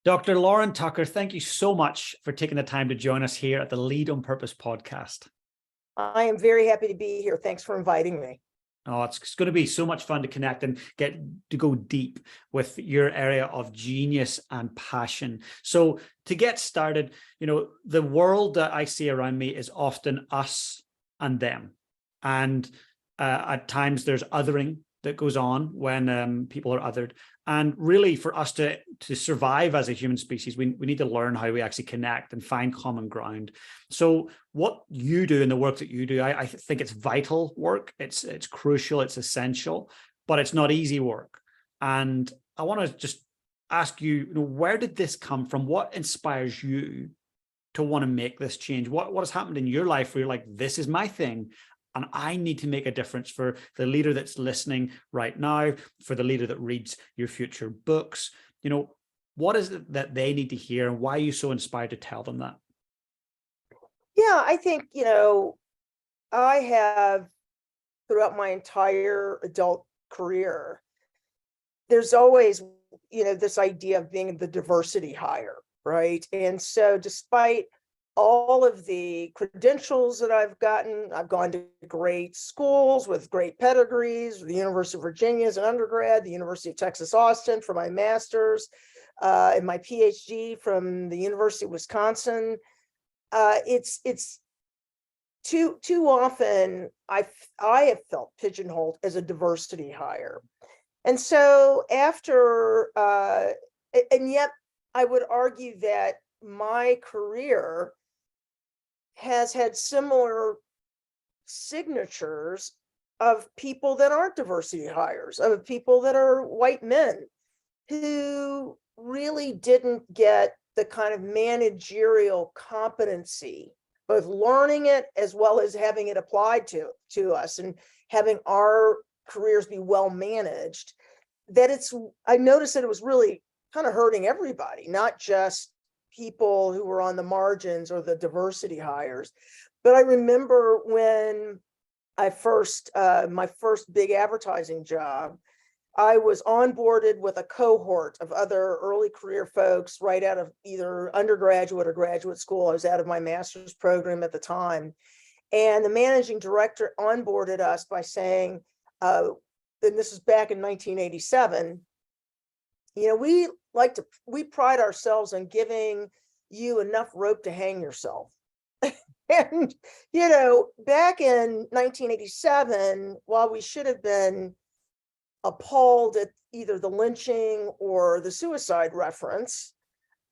Dr. Lauren Tucker, thank you so much for taking the time to join us here at the Lead on Purpose podcast. I am very happy to be here. Thanks for inviting me. Oh, it's going to be so much fun to connect and get to go deep with your area of genius and passion. So to get started, the world that I see around me is often us and them. And at times there's othering that goes on when people are othered. And really, for us to survive as a human species, we need to learn how we actually connect and find common ground. So what you do in the work that you do, I think it's vital work. It's crucial, it's essential, but it's not easy work. And I want to just ask you, where did this come from? What inspires you to want to make this change? What has happened in your life where you're like, this is my thing, and I need to make a difference for the leader that's listening right now, for the leader that reads your future books? What is it that they need to hear, and why are you so inspired to tell them that? Yeah, I think, I have, throughout my entire adult career, there's always, this idea of being the diversity hire, right? And so despite all of the credentials that I've gone to great schools with great pedigrees, the University of Virginia as an undergrad, the University of Texas, Austin for my master's, and my PhD from the University of Wisconsin. It's too often I have felt pigeonholed as a diversity hire. And so and yet I would argue that my career has had similar signatures of people that aren't diversity hires, of people that are white men who really didn't get the kind of managerial competency, both learning it as well as having it applied to us and having our careers be well managed, I noticed that it was really kind of hurting everybody, not just people who were on the margins or the diversity hires. But I remember when I my first big advertising job, I was onboarded with a cohort of other early career folks right out of either undergraduate or graduate school. I was out of my master's program at the time. And the managing director onboarded us by saying, and this is back in 1987, we pride ourselves on giving you enough rope to hang yourself. And, back in 1987, while we should have been appalled at either the lynching or the suicide reference,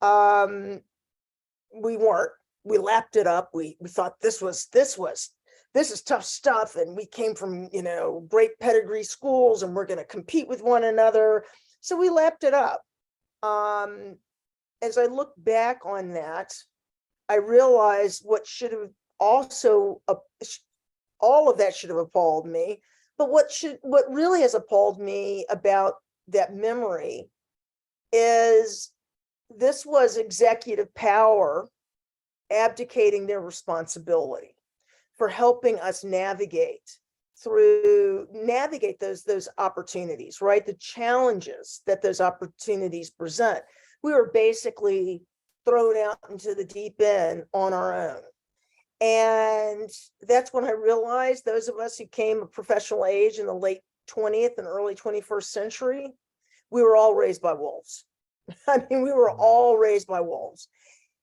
we weren't. We lapped it up. We thought this is tough stuff. And we came from, great pedigree schools, and we're going to compete with one another. So we lapped it up. As I look back on that, I realized what should have also, all of that should have appalled me. But what really has appalled me about that memory is this was executive power abdicating their responsibility for helping us navigate those opportunities, right? The challenges that those opportunities present. We were basically thrown out into the deep end on our own. And that's when I realized those of us who came of professional age in the late 20th and early 21st century, we were all raised by wolves. We were all raised by wolves.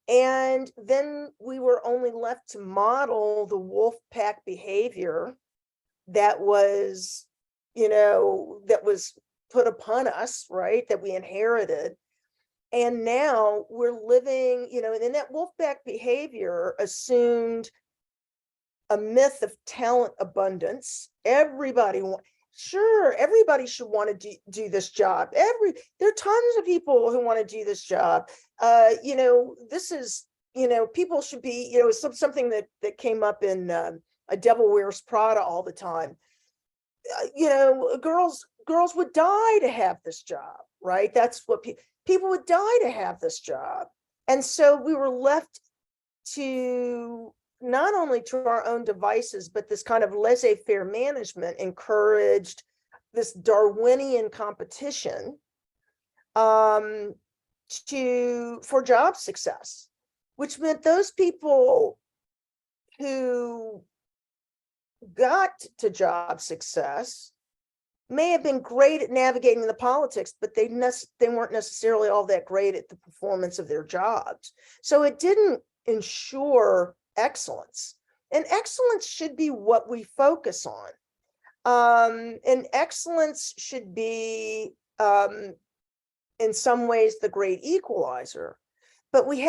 And then we were only left to model the wolf pack behavior that was put upon us, right? That we inherited. And now we're living, and that wolfpack behavior assumed a myth of talent abundance. Everybody should want to do this job. There are tons of people who want to do this job. This is, people should be, something that came up in A Devil Wears Prada all the time. Girls would die to have this job, right? That's what people would die to have this job. And so we were left to not only to our own devices, but this kind of laissez-faire management encouraged this Darwinian competition for job success, which meant those people who got to job success may have been great at navigating the politics, but they weren't necessarily all that great at the performance of their jobs. So it didn't ensure excellence. And excellence should be what we focus on. And excellence should be, in some ways, the great equalizer. But we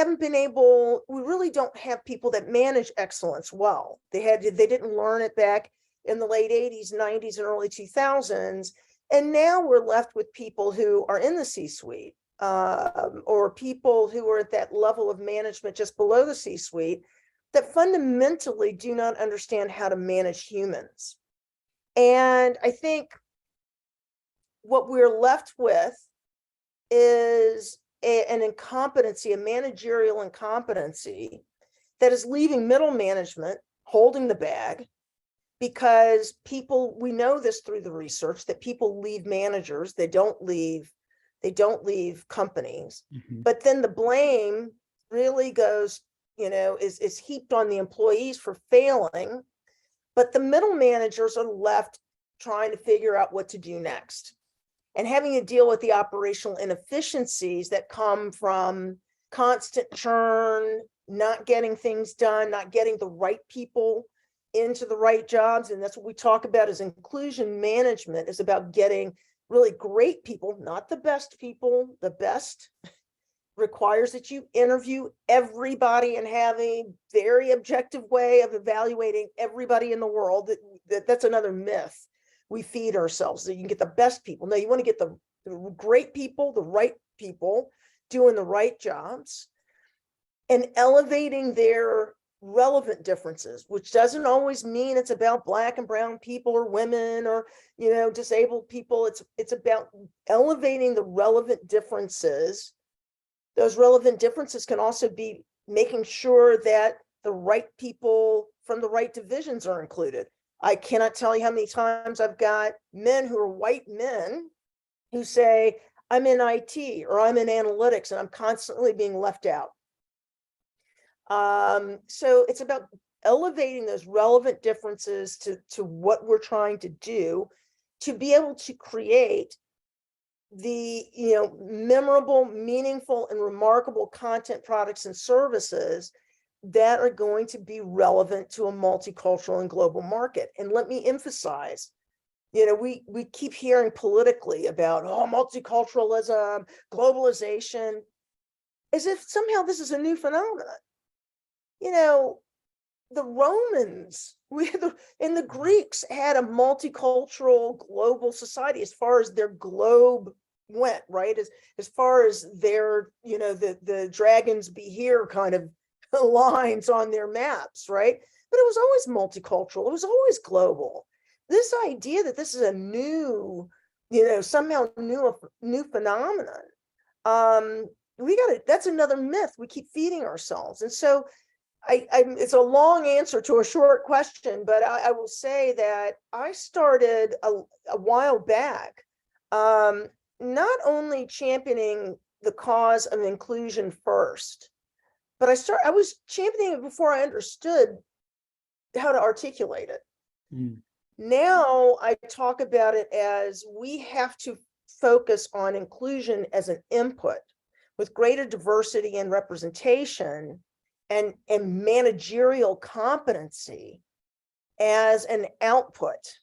really don't have people that manage excellence well. They didn't learn it back in the late 80s, 90s, and early 2000s. And now we're left with people who are in the C-suite, or people who are at that level of management just below the C-suite, that fundamentally do not understand how to manage humans. And I think what we're left with is an incompetency, a managerial incompetency that is leaving middle management holding the bag, because we know this through the research, that people leave managers, they don't leave companies. But then the blame really goes, is heaped on the employees for failing, but the middle managers are left trying to figure out what to do next, and having to deal with the operational inefficiencies that come from constant churn, not getting things done, not getting the right people into the right jobs. And that's what we talk about as inclusion management, is about getting really great people, not the best people. The best requires that you interview everybody and have a very objective way of evaluating everybody in the world. That's another myth we feed ourselves, that you can get the best people. No, you want to get the great people, the right people doing the right jobs, and elevating their relevant differences, which doesn't always mean it's about Black and brown people or women or, disabled people. It's about elevating the relevant differences. Those relevant differences can also be making sure that the right people from the right divisions are included. I cannot tell you how many times I've got men who are white men who say, I'm in IT or I'm in analytics, and I'm constantly being left out. So it's about elevating those relevant differences to what we're trying to do, to be able to create the memorable, meaningful, and remarkable content, products, and services that are going to be relevant to a multicultural and global market. And let me emphasize, we keep hearing politically about multiculturalism, globalization, as if somehow this is a new phenomenon. The Romans and the Greeks had a multicultural global society as far as their globe went, right? As far as their, the dragons be here kind of lines on their maps, right? But it was always multicultural. It was always global. This idea that this is a new, somehow new phenomenon, that's another myth we keep feeding ourselves. And so it's a long answer to a short question, but I will say that I started a while back, not only championing the cause of inclusion first, but I was championing it before I understood how to articulate it. Now I talk about it as we have to focus on inclusion as an input with greater diversity and representation, and managerial competency as an output,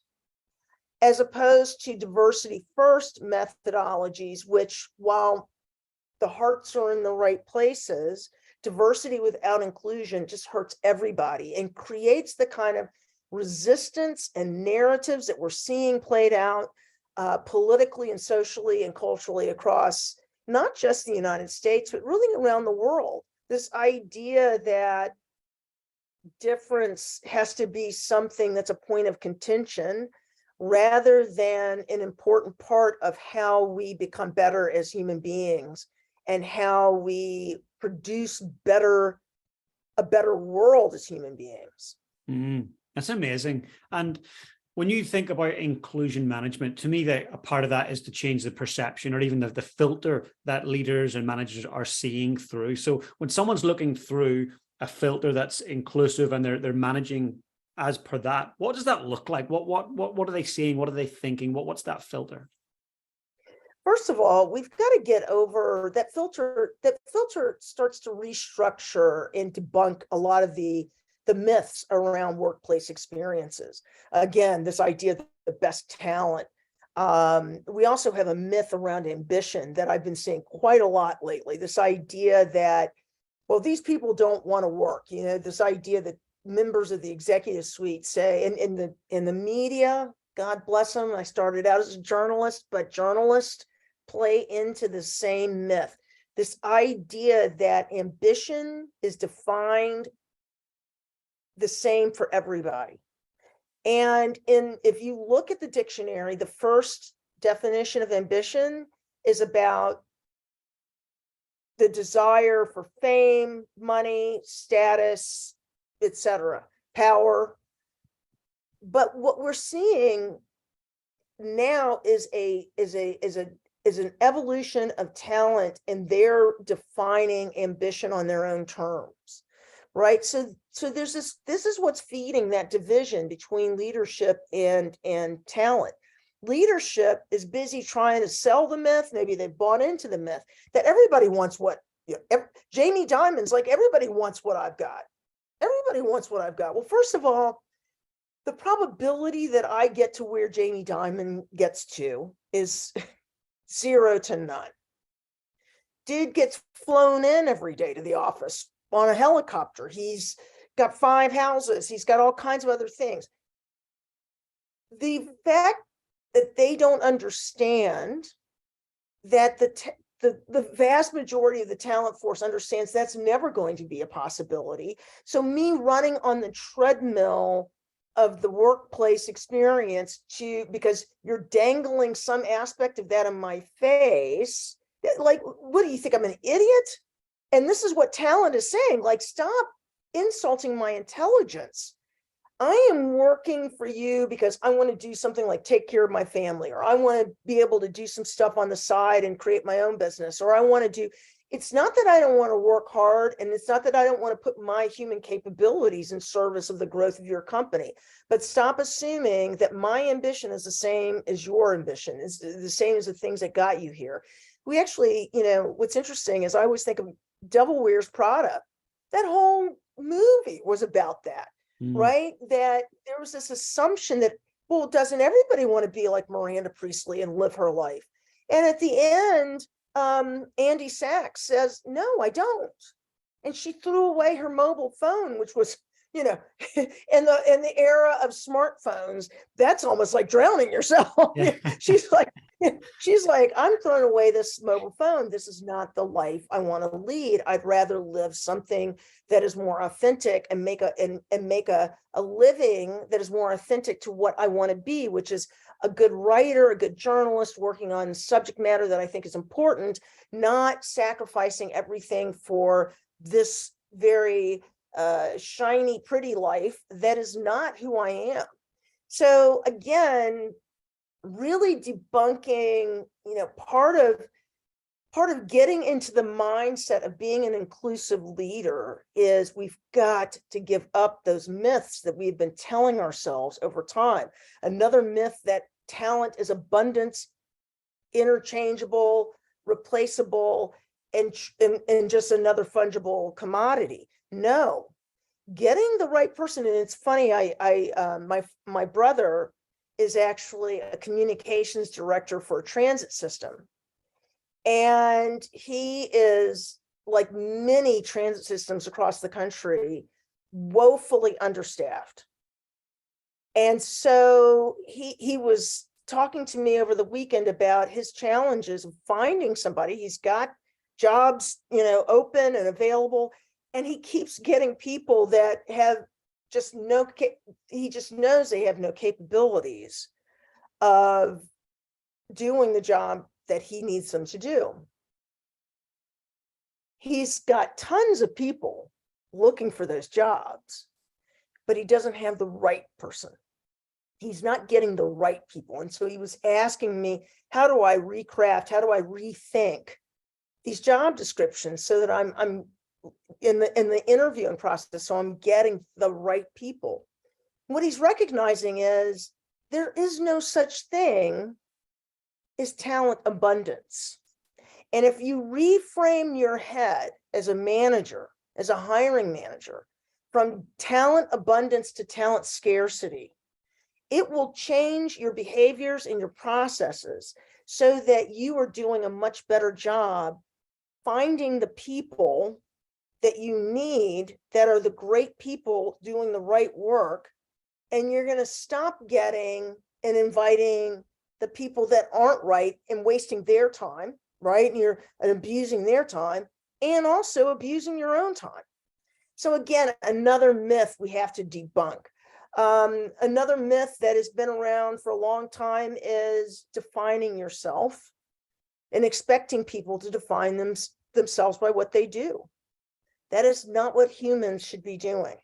as opposed to diversity first methodologies, which, while the hearts are in the right places, diversity without inclusion just hurts everybody and creates the kind of resistance and narratives that we're seeing played out politically and socially and culturally across not just the United States, but really around the world. This idea that difference has to be something that's a point of contention rather than an important part of how we become better as human beings and how we produce a better world as human beings. That's amazing. And When you think about inclusion management, to me, a part of that is to change the perception or even the filter that leaders and managers are seeing through. So when someone's looking through a filter that's inclusive and they're managing as per that, what does that look like? What are they seeing? What are they thinking? What's that filter? First of all, we've got to get over that filter. That filter starts to restructure and debunk a lot of the myths around workplace experiences. Again, this idea that the best talent. We also have a myth around ambition that I've been seeing quite a lot lately. This idea that, well, these people don't want to work. You know, this idea that members of the executive suite say, and in the media, God bless them. I started out as a journalist, but journalists play into the same myth. This idea that ambition is defined the same for everybody. And if you look at the dictionary, the first definition of ambition is about the desire for fame, money, status, etc., power. But what we're seeing now is an evolution of talent, and they're defining ambition on their own terms, right? So there's this is what's feeding that division between leadership and talent. Leadership is busy trying to sell the myth, maybe they've bought into the myth, that everybody wants what, Jamie Dimon's like, everybody wants what I've got. Everybody wants what I've got. Well, first of all, the probability that I get to where Jamie Dimon gets to is 0 to none. Dude gets flown in every day to the office on a helicopter. He's got 5 houses. He's got all kinds of other things. The fact that they don't understand that the vast majority of the talent force understands that's never going to be a possibility. So me running on the treadmill of the workplace experience because you're dangling some aspect of that in my face, like, what do you think, I'm an idiot? And this is what talent is saying, like, stop insulting my intelligence. I am working for you because I want to do something like take care of my family, or I want to be able to do some stuff on the side and create my own business, or I want to do, it's not that I don't want to work hard, and it's not that I don't want to put my human capabilities in service of the growth of your company, but stop assuming that my ambition is the same as your ambition, is the same as the things that got you here. We actually, what's interesting is I always think of Devil Wears Prada. That whole movie was about that. Right? That there was this assumption that, well, doesn't everybody want to be like Miranda Priestley and live her life? And at the end, Andy Sachs says, no, I don't. And she threw away her mobile phone, which was, in the era of smartphones, that's almost like drowning yourself. Yeah. She's like, I'm throwing away this mobile phone. This is not the life I want to lead. I'd rather live something that is more authentic and make a living that is more authentic to what I want to be, which is a good writer, a good journalist working on subject matter that I think is important, not sacrificing everything for this very shiny, pretty life that is not who I am. So again, really debunking, part of getting into the mindset of being an inclusive leader is we've got to give up those myths that we've been telling ourselves over time. Another myth that talent is abundance, interchangeable, replaceable, and just another fungible commodity. No, getting the right person. And it's funny, my brother is actually a communications director for a transit system. And he is, like many transit systems across the country, woefully understaffed. And so he was talking to me over the weekend about his challenges of finding somebody. He's got jobs, open and available, and he keeps getting people that have just he just knows they have no capabilities of doing the job that he needs them to do. He's got tons of people looking for those jobs, but he doesn't have the right person. he's not getting the right people. And so he was asking me, how do I recraft? How do I rethink these job descriptions so that I'm in the interviewing process, so I'm getting the right people? What he's recognizing is there is no such thing as talent abundance. And if you reframe your head as a manager, as a hiring manager, from talent abundance to talent scarcity, it will change your behaviors and your processes so that you are doing a much better job finding the people that you need that are the great people doing the right work. And you're going to stop getting and inviting the people that aren't right and wasting their time, right? And you're abusing their time and also abusing your own time. So again, another myth we have to debunk. Another myth that has been around for a long time is defining yourself and expecting people to define themselves by what they do. That is not what humans should be doing.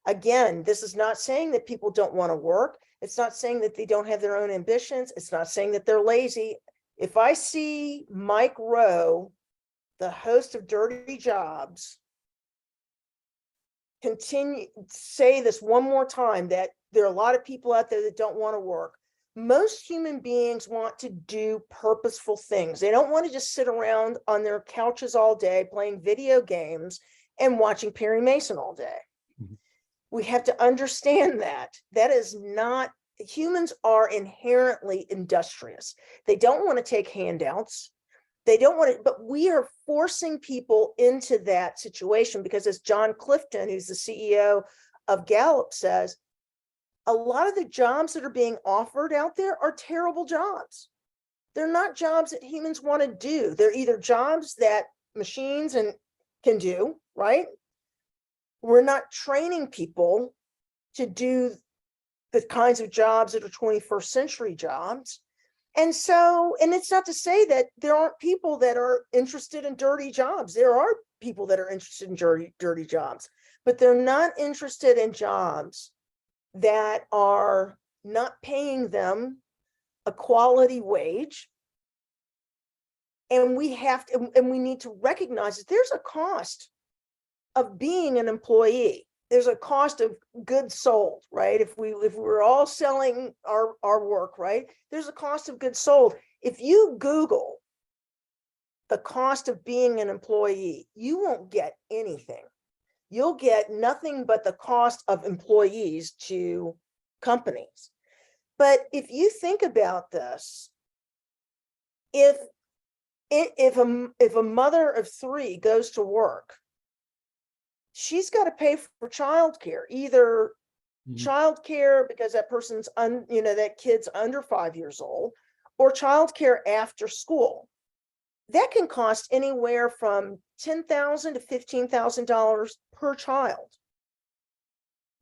Again, this is not saying that people don't want to work. It's not saying that they don't have their own ambitions. It's not saying that they're lazy. If I see Mike Rowe, the host of Dirty Jobs, continue say this one more time, that there are a lot of people out there that don't want to work. Most human beings want to do purposeful things. They don't want to just sit around on their couches all day playing video games and watching Perry Mason all day. Mm-hmm. We have to understand that is not, humans are inherently industrious. They don't want to take handouts. They don't want to, but we are forcing people into that situation because, as John Clifton, who's the CEO of Gallup, says, a lot of the jobs that are being offered out there are terrible jobs. They're not jobs that humans want to do. They're either jobs that machines can do, right? We're not training people to do the kinds of jobs that are 21st century jobs. And so, and it's not to say that there aren't people that are interested in dirty jobs. There are people that are interested in dirty jobs, but they're not interested in jobs that are not paying them a quality wage. And we have to, and we need to recognize that there's a cost of being an employee. There's a cost of goods sold, right? If we're all selling our work, right? There's a cost of goods sold. If you Google the cost of being an employee, you won't get anything. You'll get nothing but the cost of employees to companies. But if you think about this, if a mother of 3 goes to work, she's got to pay for childcare, either childcare because that person's that kid's under 5 years old, or childcare after school. That can cost anywhere from $10,000 to $15,000 per child.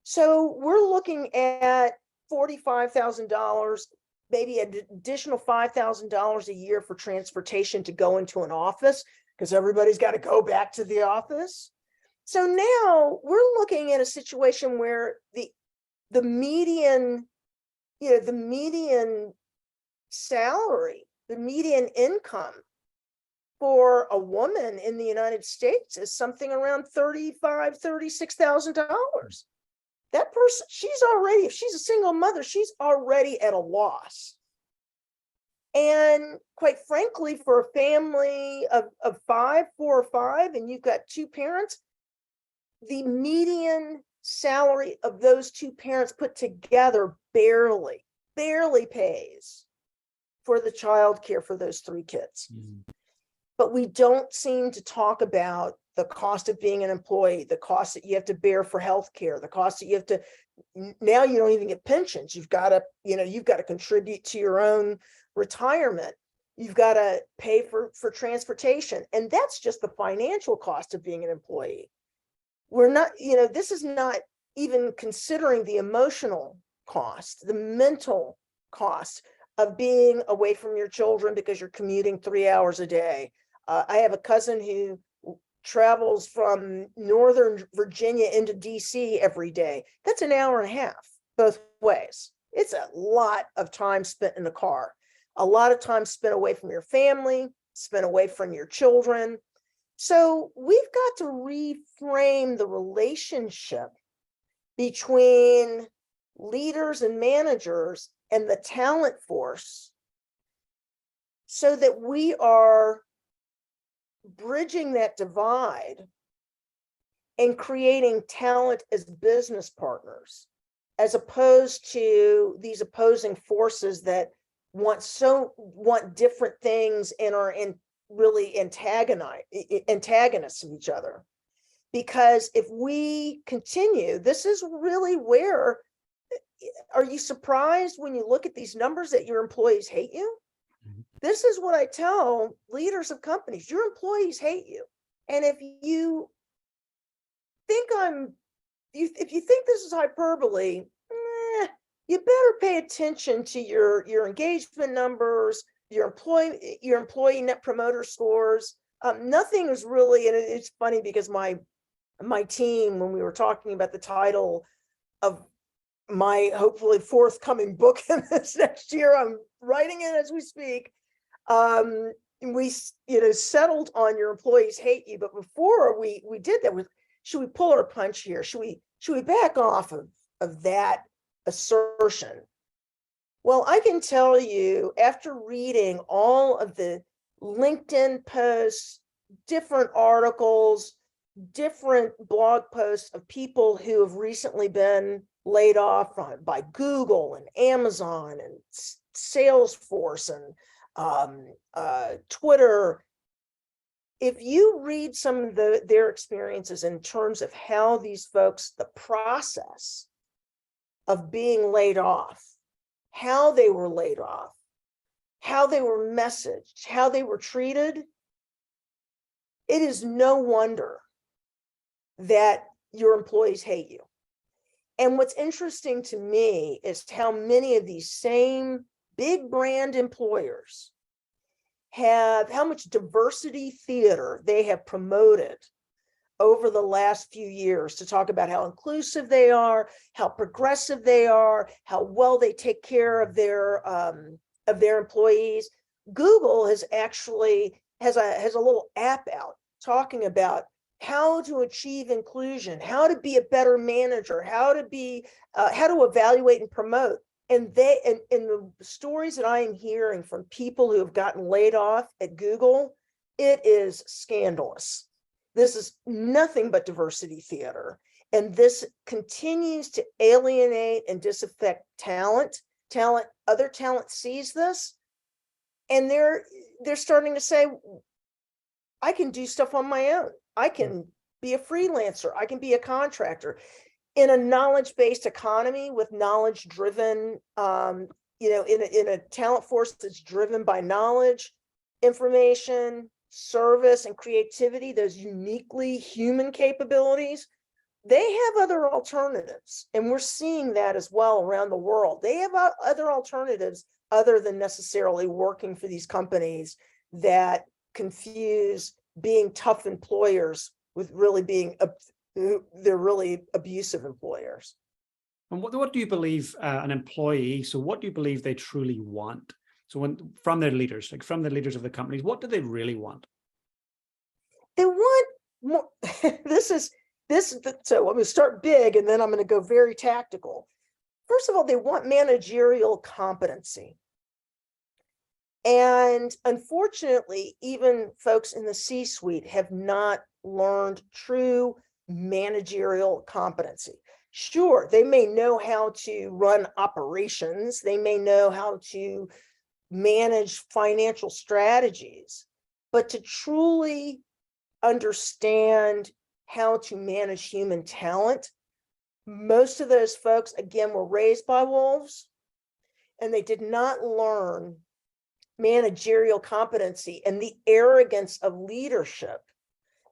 So we're looking at $45,000, maybe an additional $5,000 a year for transportation to go into an office, because everybody's got to go back to the office. So now we're looking at a situation where the median salary, the median income for a woman in the United States is something around $36,000. That person, she's already, if she's a single mother, she's already at a loss. And quite frankly, for a family of 4 or 5, and you've got 2 parents, the median salary of those 2 parents put together barely pays for the child care for those 3 kids. Mm-hmm. But we don't seem to talk about the cost of being an employee, the cost that you have to bear for healthcare, the cost that you have to, now you don't even get pensions. You've got to contribute to your own retirement. You've got to pay for transportation. And that's just the financial cost of being an employee. We're not, this is not even considering the emotional cost, the mental cost of being away from your children because you're commuting 3 hours a day. I have a cousin who travels from Northern Virginia into DC every day. That's an hour and a half both ways. It's a lot of time spent in the car, a lot of time spent away from your family, spent away from your children. So we've got to reframe the relationship between leaders and managers and the talent force so that we are bridging that divide and creating talent as business partners, as opposed to these opposing forces that want different things and are really antagonists of each other. Because if we continue, this is really where, are you surprised when you look at these numbers that your employees hate you? Mhm. This is what I tell leaders of companies: your employees hate you. And if you think if you think this is hyperbole, you better pay attention to your engagement numbers, your employee net promoter scores. Nothing is really, and it's funny because my team, when we were talking about the title of my hopefully forthcoming book in this next year, I'm writing it as we speak. We settled on your employees hate you, but before we did that, should we pull our punch here? Should we back off of that assertion? Well, I can tell you, after reading all of the LinkedIn posts, different articles, different blog posts of people who have recently been laid off by Google and Amazon and Salesforce and Twitter. If you read some of their experiences in terms of how these folks, the process of being laid off, how they were laid off, how they were messaged, how they were treated, it is no wonder that your employees hate you. And what's interesting to me is how many of these same big brand employers how much diversity theater they have promoted over the last few years to talk about how inclusive they are, how progressive they are, how well they take care of their employees. Google has actually has a little app out talking about how to achieve inclusion, how to be a better manager, how to evaluate and promote. And the stories that I am hearing from people who have gotten laid off at Google, it is scandalous. This is nothing but diversity theater. And this continues to alienate and disaffect talent. Other talent sees this, and they're starting to say, I can do stuff on my own. I can be a freelancer. I can be a contractor. In a knowledge-based economy with knowledge-driven, in a talent force that's driven by knowledge, information, service, and creativity, those uniquely human capabilities, they have other alternatives. And we're seeing that as well around the world. They have other alternatives other than necessarily working for these companies that confuse being tough employers with really being they're really abusive employers. And what do you believe an employee, so what do you believe they truly want? So from their leaders, like from the leaders of the companies, what do they really want? They want more. So I'm going to start big and then I'm going to go very tactical. First of all, they want managerial competency. And unfortunately, even folks in the C-suite have not learned true managerial competency. Sure, they may know how to run operations, they may know how to manage financial strategies, but to truly understand how to manage human talent, most of those folks, again, were raised by wolves, and they did not learn managerial competency and the arrogance of leadership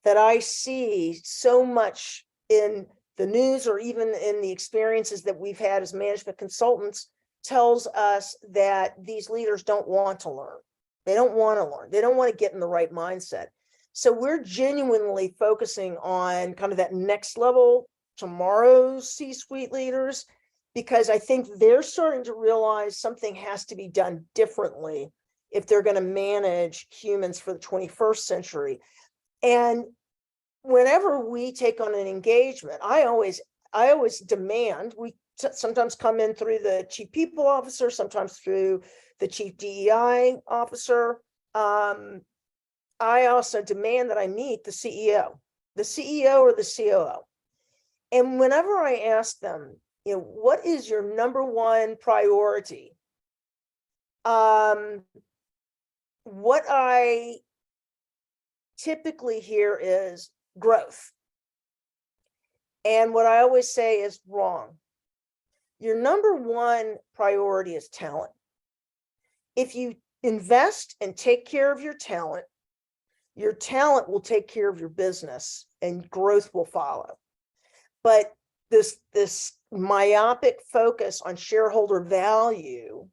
that I see so much in the news or even in the experiences that we've had as management consultants tells us that these leaders don't want to learn. They don't want to learn. They don't want to get in the right mindset. So we're genuinely focusing on kind of that next level, tomorrow's C-suite leaders, because I think they're starting to realize something has to be done differently if they're going to manage humans for the 21st century. And whenever we take on an engagement, I always demand, we sometimes come in through the chief people officer, sometimes through the chief DEI officer. I also demand that I meet the CEO or the COO. And whenever I ask them, what is your number one priority? What I typically hear is growth. And what I always say is wrong. Your number one priority is talent. If you invest and take care of your talent will take care of your business and growth will follow. But this myopic focus on shareholder value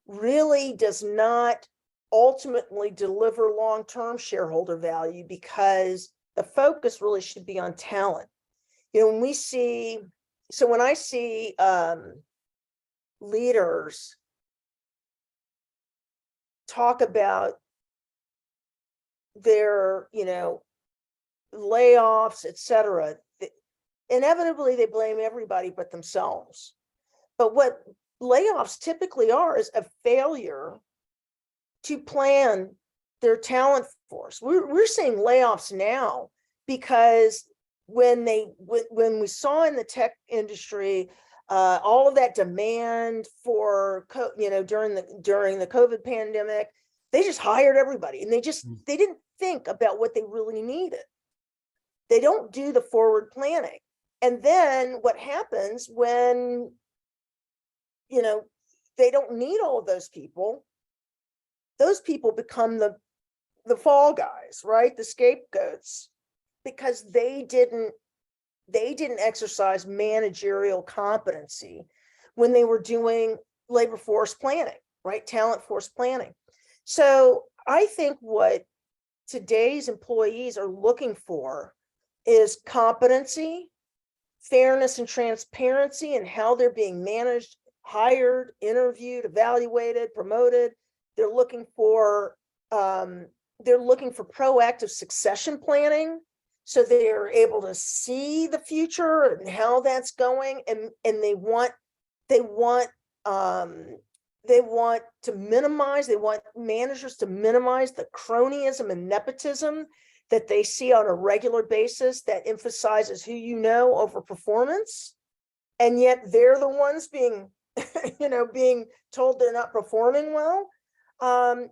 really does not ultimately deliver long-term shareholder value, because the focus really should be on talent. When I see leaders talk about their, layoffs, etc., inevitably they blame everybody but themselves. But what layoffs typically are is a failure to plan their talent force. We're seeing layoffs now because when we saw in the tech industry all of that demand for during the COVID pandemic, they just hired everybody, and they didn't think about what they really needed. They don't do the forward planning. And then what happens when they don't need all of those people? Those people become the fall guys, right? The scapegoats, because they didn't exercise managerial competency when they were doing labor force planning, right? Talent force planning. So I think what today's employees are looking for is competency, fairness, and transparency in how they're being managed, hired, interviewed, evaluated, promoted. They're looking for proactive succession planning, so they're able to see the future and how that's going, and they want managers to minimize the cronyism and nepotism that they see on a regular basis that emphasizes who over performance, and yet they're the ones being being told they're not performing well.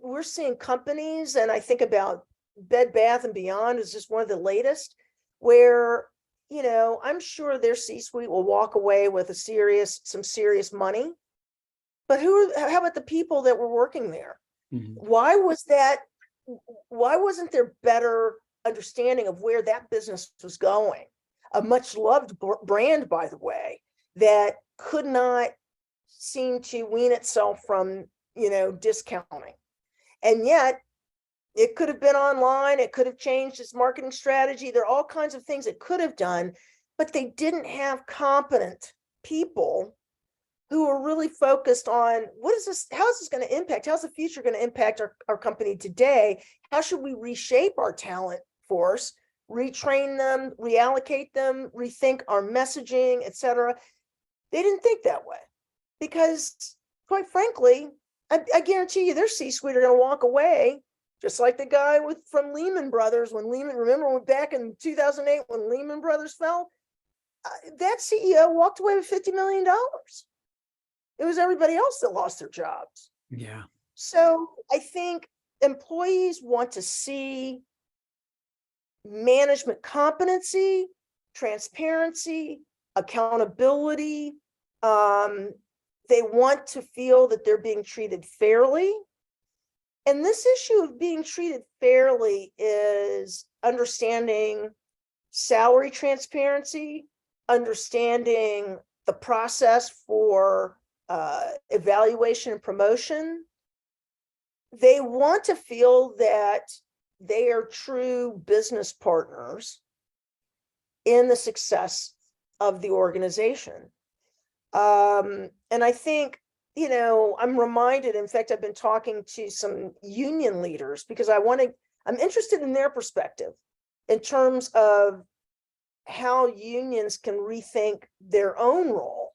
We're seeing companies, and I think about Bed Bath and Beyond is just one of the latest, where I'm sure their C-suite will walk away with some serious money, but how about the people that were working there? Mm-hmm. Why wasn't there better understanding of where that business was going? A much loved brand, by the way, that could not seem to wean itself from discounting. And yet it could have been online, it could have changed its marketing strategy. There are all kinds of things it could have done, but they didn't have competent people who are really focused on how is this going to impact, how's the future going to impact our company today? How should we reshape our talent force, retrain them, reallocate them, rethink our messaging, etc. They didn't think that way, because quite frankly, I guarantee you their C-suite are going to walk away just like the guy from Lehman Brothers. Remember back in 2008 when Lehman Brothers fell, that CEO walked away with $50 million. It was everybody else that lost their jobs. Yeah. So I think employees want to see management competency, transparency, accountability. They want to feel that they're being treated fairly. And this issue of being treated fairly is understanding salary transparency, understanding the process for evaluation and promotion. They want to feel that they are true business partners in the success of the organization. And I think, I'm reminded, in fact, I've been talking to some union leaders because I'm interested in their perspective in terms of how unions can rethink their own role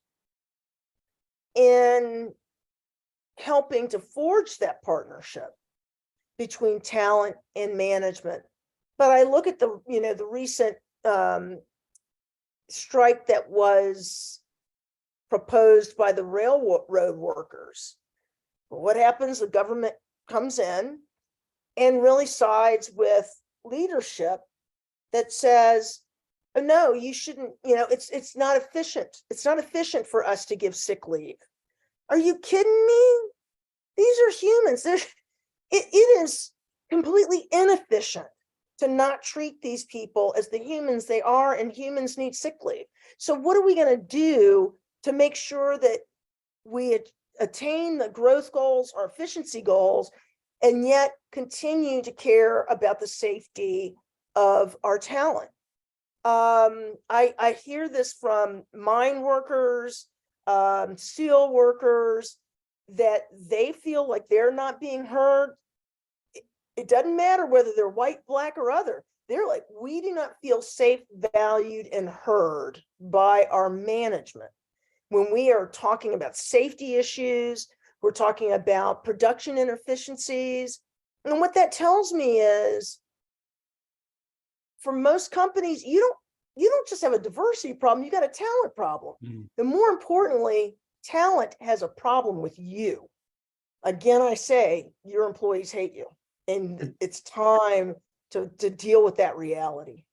in helping to forge that partnership between talent and management. But I look at the recent strike that was proposed by the railroad workers. What happens? The government comes in and really sides with leadership that says, oh, no, you shouldn't, it's not efficient. It's not efficient for us to give sick leave. Are you kidding me? These are humans. It is completely inefficient to not treat these people as the humans they are, and humans need sick leave. So what are we going to do to make sure that we attain the growth goals, our efficiency goals, and yet continue to care about the safety of our talent? I hear this from mine workers, steel workers, that they feel like they're not being heard. It doesn't matter whether they're white, black, or other. They're like, we do not feel safe, valued, and heard by our management. When we are talking about safety issues, we're talking about production inefficiencies. And what that tells me is, for most companies, you don't just have a diversity problem, you got a talent problem. And more importantly, talent has a problem with you. Again, I say, your employees hate you, and it's time to deal with that reality.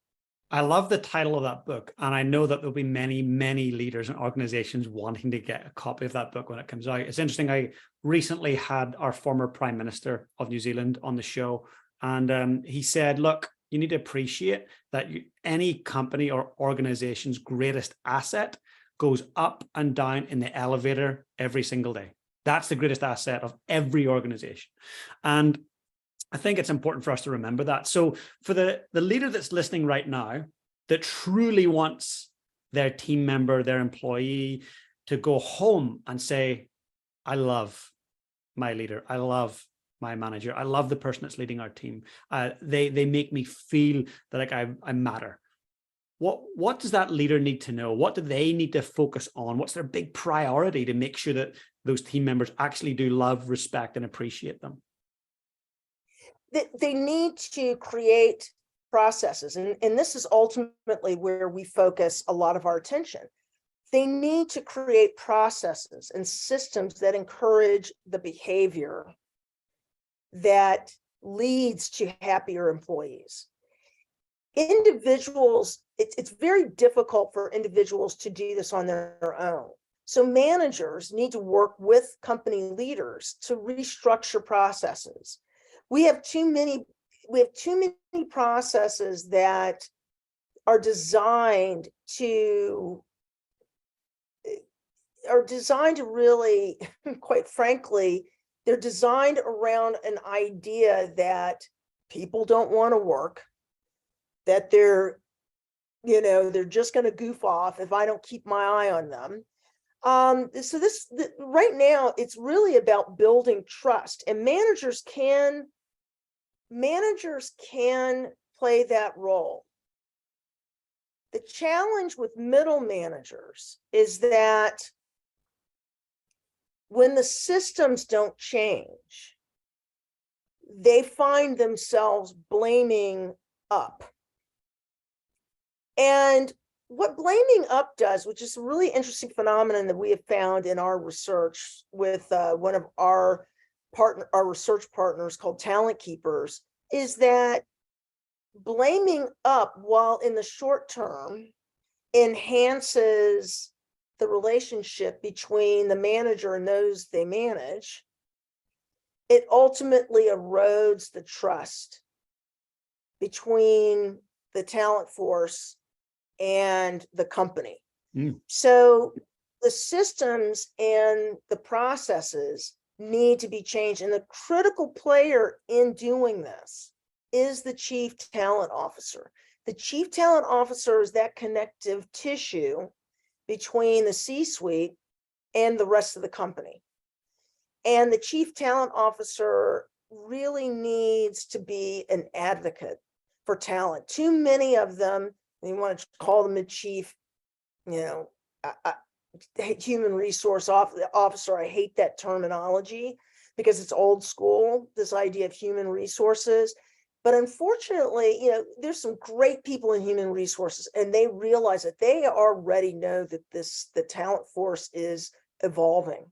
I love the title of that book, and I know that there'll be many, many leaders and organizations wanting to get a copy of that book when it comes out. It's interesting, I recently had our former Prime Minister of New Zealand on the show, and he said, look, you need to appreciate that any company or organization's greatest asset goes up and down in the elevator every single day. That's the greatest asset of every organization. And I think it's important for us to remember that. So for the leader that's listening right now that truly wants their team member, their employee to go home and say, I love my leader, I love my manager, I love the person that's leading our team. They make me feel that like I matter. What does that leader need to know? What do they need to focus on? What's their big priority to make sure that those team members actually do love, respect, and appreciate them? They need to create processes, and this is ultimately where we focus a lot of our attention. They need to create processes and systems that encourage the behavior that leads to happier employees. Individuals, it's very difficult for individuals to do this on their own. So managers need to work with company leaders to restructure processes. We have too many processes that are designed to really, quite frankly, they're designed around an idea that people don't want to work, that they're just going to goof off if I don't keep my eye on them. So right now, it's really about building trust, and managers can play that role. The challenge with middle managers is that when the systems don't change, they find themselves blaming up. And what blaming up does, which is a really interesting phenomenon that we have found in our research with one of our research partners called Talent Keepers, is that blaming up, while in the short term enhances the relationship between the manager and those they manage, it ultimately erodes the trust between the talent force and the company. So the systems and the processes need to be changed, and the critical player in doing this is the chief talent officer. The chief talent officer is that connective tissue between the C-suite and the rest of the company. And the chief talent officer really needs to be an advocate for talent. Too many of them, you want to call them a chief, human resource officer. I hate that terminology because it's old school, this idea of human resources. But unfortunately, there's some great people in human resources, and they realize that they already know that the talent force is evolving.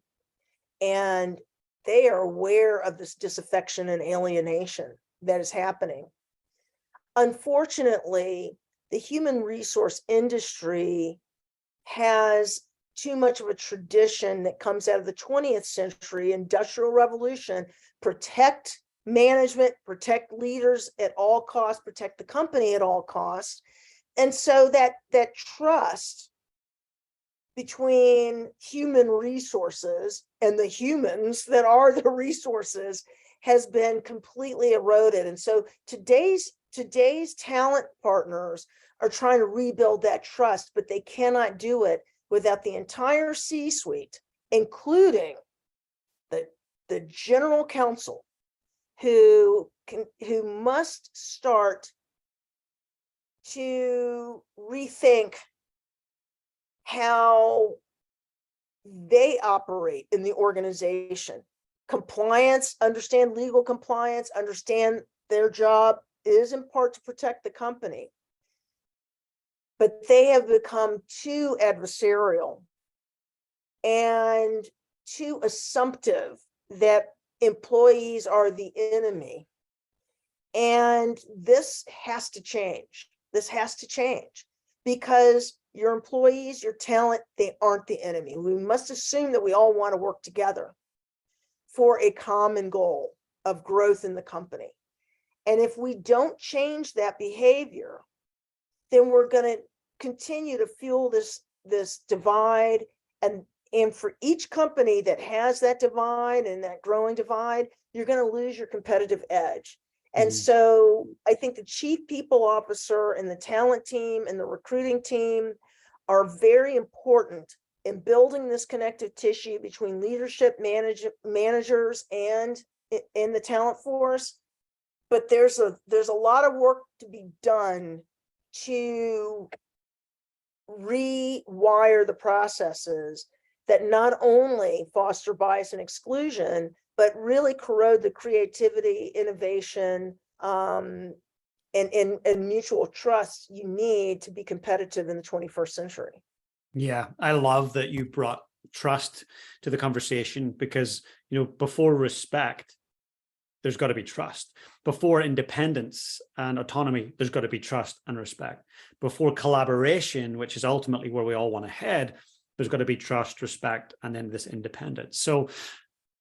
And they are aware of this disaffection and alienation that is happening. Unfortunately, the human resource industry has too much of a tradition that comes out of the 20th century, industrial revolution, protect management, protect leaders at all costs, protect the company at all costs. And so that trust between human resources and the humans that are the resources has been completely eroded. And so today's talent partners are trying to rebuild that trust, but they cannot do it without the entire C-suite, including the general counsel, who must start to rethink how they operate in the organization. Compliance, understand legal compliance, understand their job is in part to protect the company. But they have become too adversarial and too assumptive that employees are the enemy. And this has to change. This has to change, because your employees, your talent, they aren't the enemy. We must assume that we all want to work together for a common goal of growth in the company. And if we don't change that behavior, then we're going to continue to fuel this divide. And for each company that has that divide and that growing divide, you're going to lose your competitive edge. And so I think the chief people officer and the talent team and the recruiting team are very important in building this connective tissue between leadership, managers, and in the talent force. But there's a lot of work to be done to rewire the processes that not only foster bias and exclusion, but really corrode the creativity, innovation, and mutual trust you need to be competitive in the 21st century. Yeah, I love that you brought trust to the conversation, because, before respect, there's got to be trust. Before independence and autonomy, there's got to be trust and respect. Before collaboration, which is ultimately where we all want to head, there's got to be trust, respect, and then this independence. So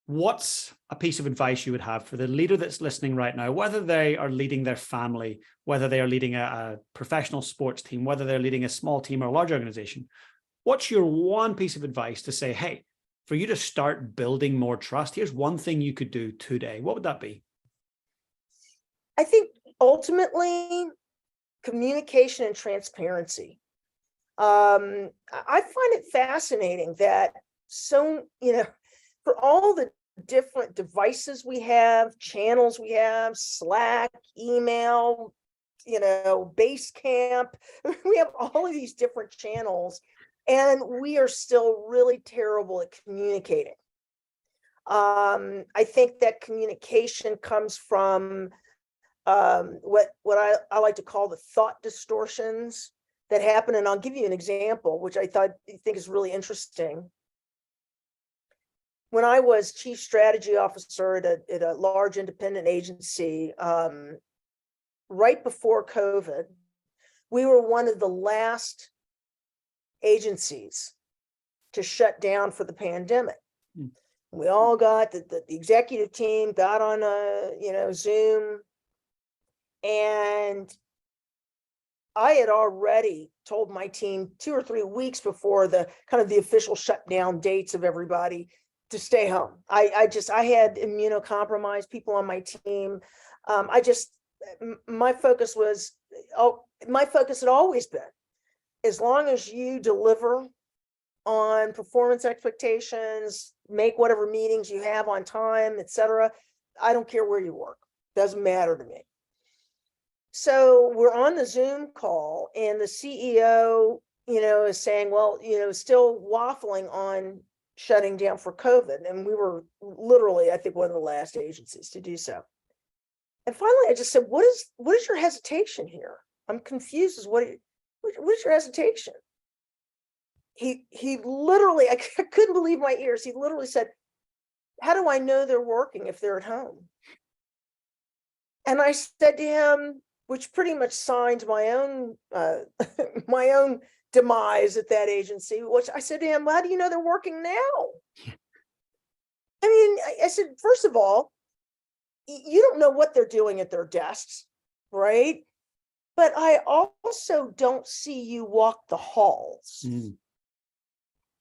what's a piece of advice you would have for the leader that's listening right now, whether they are leading their family, whether they are leading a professional sports team, whether they're leading a small team or a large organization? What's your one piece of advice to say, hey, for you to start building more trust, here's one thing you could do today? What would that be? I think ultimately communication and transparency. I find it fascinating that for all the different devices we have, channels we have, Slack, email, Basecamp, we have all of these different channels, and we are still really terrible at communicating. I think that communication comes from what I like to call the thought distortions that happen. And I'll give you an example, which I think is really interesting. When I was chief strategy officer at a large independent agency, right before COVID, we were one of the last agencies to shut down for the pandemic. We all got the executive team got on Zoom, and I had already told my team 2 or 3 weeks before the official shutdown dates of everybody to stay home. I had immunocompromised people on my team. My focus had always been, as long as you deliver on performance expectations, make whatever meetings you have on time, etc. I don't care where you work. Doesn't matter to me. So we're on the Zoom call and the CEO, is saying, well, still waffling on shutting down for COVID. And we were literally, I think, one of the last agencies to do so. And finally, I just said, what is your hesitation here? I'm confused as what is your hesitation? He literally, I couldn't believe my ears. He literally said, how do I know they're working if they're at home? And I said to him, which pretty much signed my own my own demise at that agency, which I said to him, how do you know they're working now? I mean, I said, first of all, you don't know what they're doing at their desks, right? But I also don't see you walk the halls.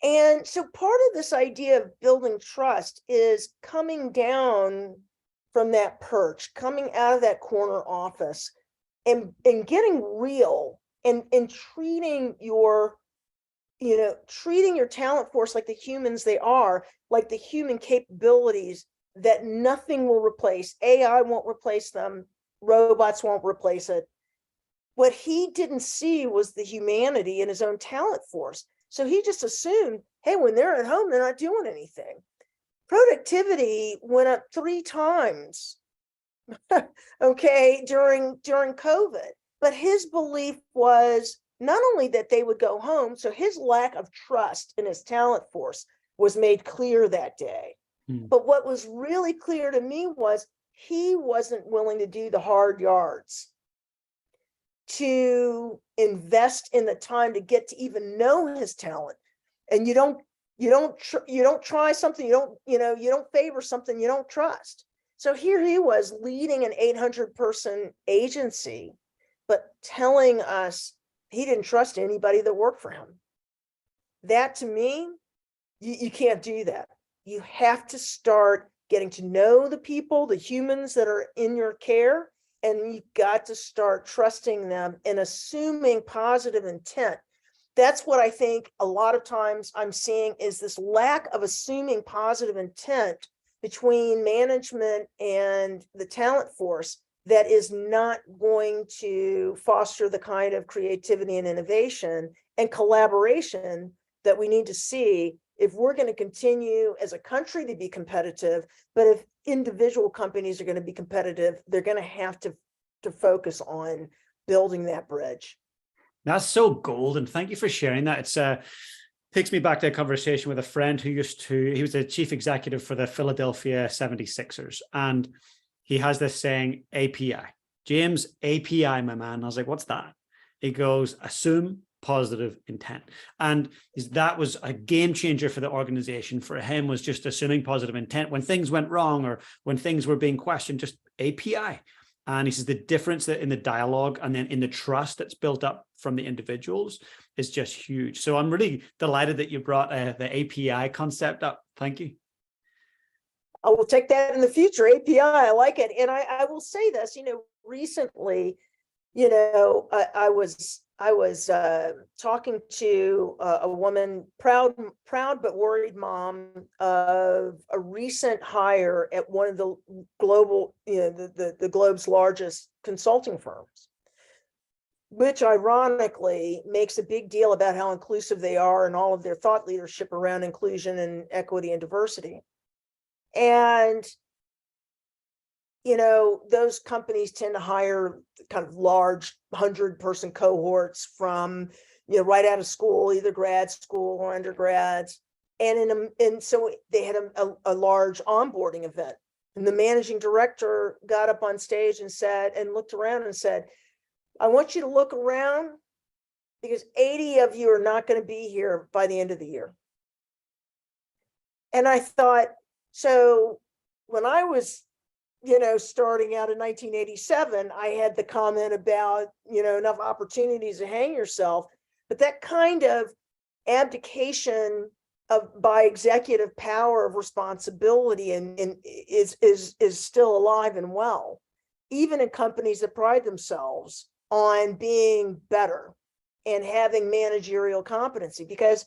And so part of this idea of building trust is coming down from that perch, coming out of that corner office and getting real and treating your talent force like the humans they are, like the human capabilities that nothing will replace. AI won't replace them. Robots won't replace it. What he didn't see was the humanity in his own talent force. So he just assumed, hey, when they're at home, they're not doing anything. Productivity went up 3 times, okay, during COVID. But his belief was not only that they would go home, so his lack of trust in his talent force was made clear that day. But what was really clear to me was he wasn't willing to do the hard yards, to invest in the time to get to even know his talent. And you don't try something, you don't favor something you don't trust. So here he was leading an 800-person agency, but telling us he didn't trust anybody that worked for him. That, to me, you can't do that. You have to start getting to know the people, the humans that are in your care, and you've got to start trusting them and assuming positive intent. That's what I think a lot of times I'm seeing is this lack of assuming positive intent between management and the talent force that is not going to foster the kind of creativity and innovation and collaboration that we need to see if we're going to continue as a country to be competitive. But if individual companies are going to be competitive, they're going to have to focus on building that bridge. That's so golden. Thank you for sharing that. It's takes me back to a conversation with a friend who he was the chief executive for the Philadelphia 76ers. And he has this saying, API. James, API, my man. I was like, what's that? He goes, assume positive intent. And that was a game changer for the organization. For him, was just assuming positive intent when things went wrong or when things were being questioned, just API. And he says the difference in the dialogue and then in the trust that's built up from the individuals is just huge. So I'm really delighted that you brought the API concept up. Thank you. I will take that in the future. API, I like it. And I will say this, recently, I was talking to a woman, proud but worried mom of a recent hire at one of the global, the globe's largest consulting firms, which ironically makes a big deal about how inclusive they are and all of their thought leadership around inclusion and equity and diversity. And those companies tend to hire kind of large 100-person cohorts from, right out of school, either grad school or undergrads. And so they had a large onboarding event. And the managing director got up on stage and looked around and said, I want you to look around because 80 of you are not going to be here by the end of the year. And I thought, so when I was starting out in 1987, I had the comment about, enough opportunities to hang yourself, but that kind of abdication by executive power of responsibility and is still alive and well, even in companies that pride themselves on being better and having managerial competency. Because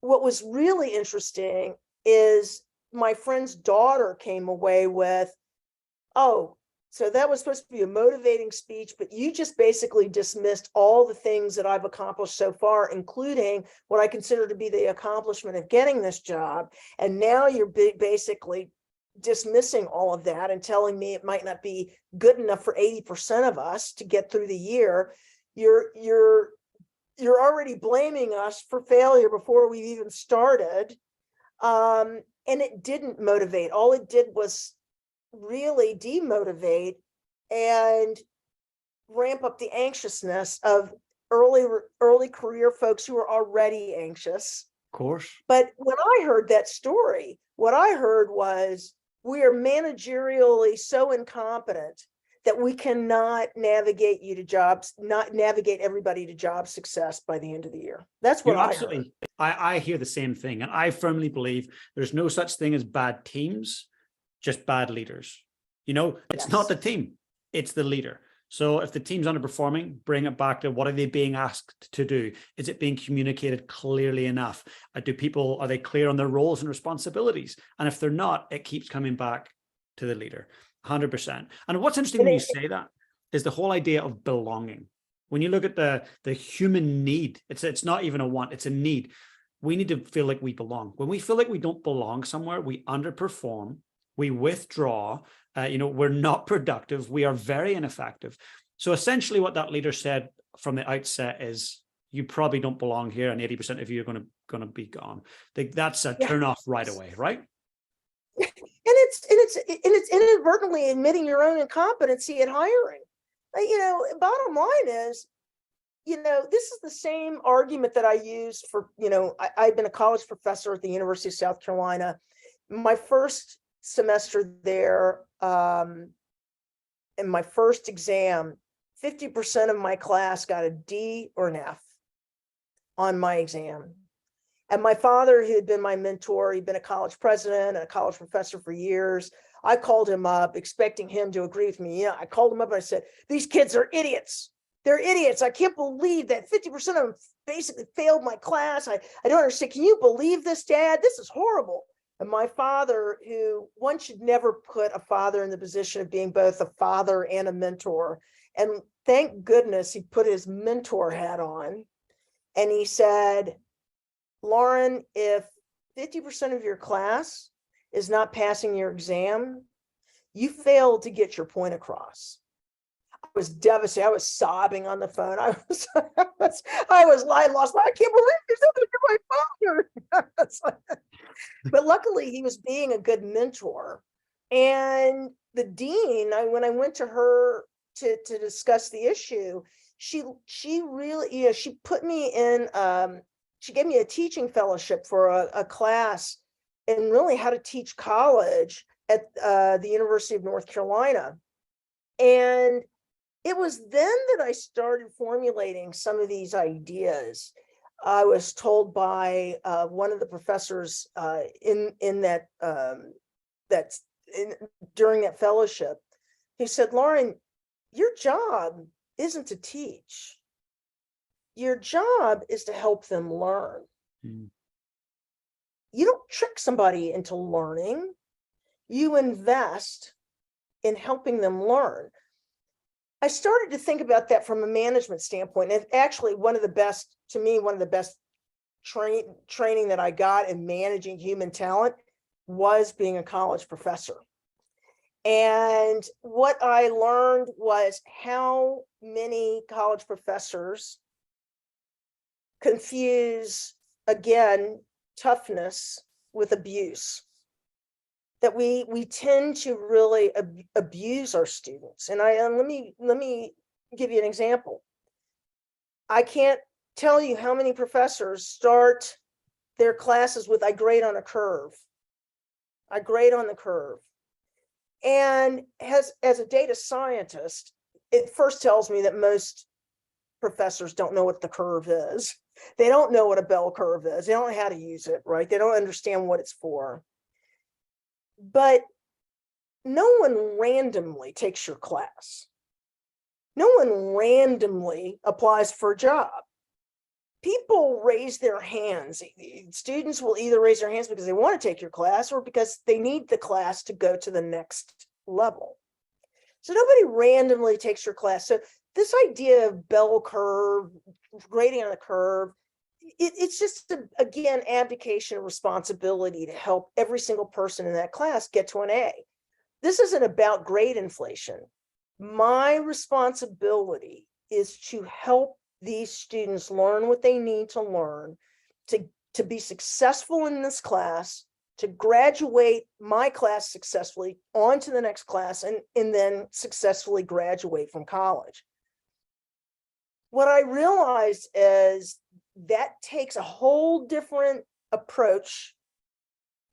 what was really interesting is my friend's daughter came away with, oh, so that was supposed to be a motivating speech, but you just basically dismissed all the things that I've accomplished so far, including what I consider to be the accomplishment of getting this job. And now you're basically dismissing all of that and telling me it might not be good enough for 80% of us to get through the year. You're already blaming us for failure before we've even started. And it didn't motivate. All it did was really demotivate and ramp up the anxiousness of early career folks who are already anxious. Of course. But when I heard that story, what I heard was, we are managerially so incompetent that we cannot navigate you to jobs, not navigate everybody to job success by the end of the year. That's what I heard. I hear the same thing. And I firmly believe there's no such thing as bad teams, just bad leaders. It's not the team, it's the leader. So if the team's underperforming, bring it back to, what are they being asked to do? Is it being communicated clearly enough? Are they clear on their roles and responsibilities? And if they're not, it keeps coming back to the leader, 100%. And what's interesting when you say that is the whole idea of belonging. When you look at the human need, it's not even a want, it's a need. We need to feel like we belong. When we feel like we don't belong somewhere, we underperform, we withdraw, we're not productive, we are very ineffective. So essentially what that leader said from the outset is, you probably don't belong here, and 80% of you are going to be gone. That's a turn off right away, right? And it's inadvertently admitting your own incompetency at hiring. Bottom line is, this is the same argument that I use for, I've been a college professor at the University of South Carolina. My first semester there, in my first exam, 50% of my class got a D or an F on my exam. And my father, who had been my mentor, he'd been a college president and a college professor for years. I called him up expecting him to agree with me. I called him up and I said, these kids are idiots. They're idiots. I can't believe that 50% of them basically failed my class. I don't understand. Can you believe this, Dad? This is horrible. And my father, who, one should never put a father in the position of being both a father and a mentor. And thank goodness he put his mentor hat on. And he said, Lauren, if 50% of your class is not passing your exam, you failed to get your point across. I was devastated. I was sobbing on the phone. I lost. I can't believe there's something to my father. But luckily, he was being a good mentor. And the dean, when I went to her to discuss the issue, she really, she put me in. She gave me a teaching fellowship for a class in really how to teach college at the University of North Carolina. And it was then that I started formulating some of these ideas. I was told by one of the professors during that fellowship, he said, Lauren, your job isn't to teach. Your job is to help them learn. Mm. You don't trick somebody into learning. You invest in helping them learn. I started to think about that from a management standpoint. And actually, one of the best training that I got in managing human talent was being a college professor. And what I learned was how many college professors confuse, again, toughness with abuse. That we tend to really abuse our students. And let me give you an example. I can't tell you how many professors start their classes with, I grade on a curve. I grade on the curve. And as a data scientist, it first tells me that most professors don't know what the curve is. They don't know what a bell curve is. They don't know how to use it, right? They don't understand what it's for. But no one randomly takes your class. No one randomly applies for a job. people raise their hands. Students will either raise their hands because they want to take your class or because they need the class to go to the next level. So nobody randomly takes your class. So this idea of bell curve, grading on a curve, it's just, again, abdication of responsibility to help every single person in that class get to an A. This isn't about grade inflation. My responsibility is to help these students learn what they need to learn to be successful in this class, to graduate my class successfully on to the next class, and then successfully graduate from college. What I realized is that takes a whole different approach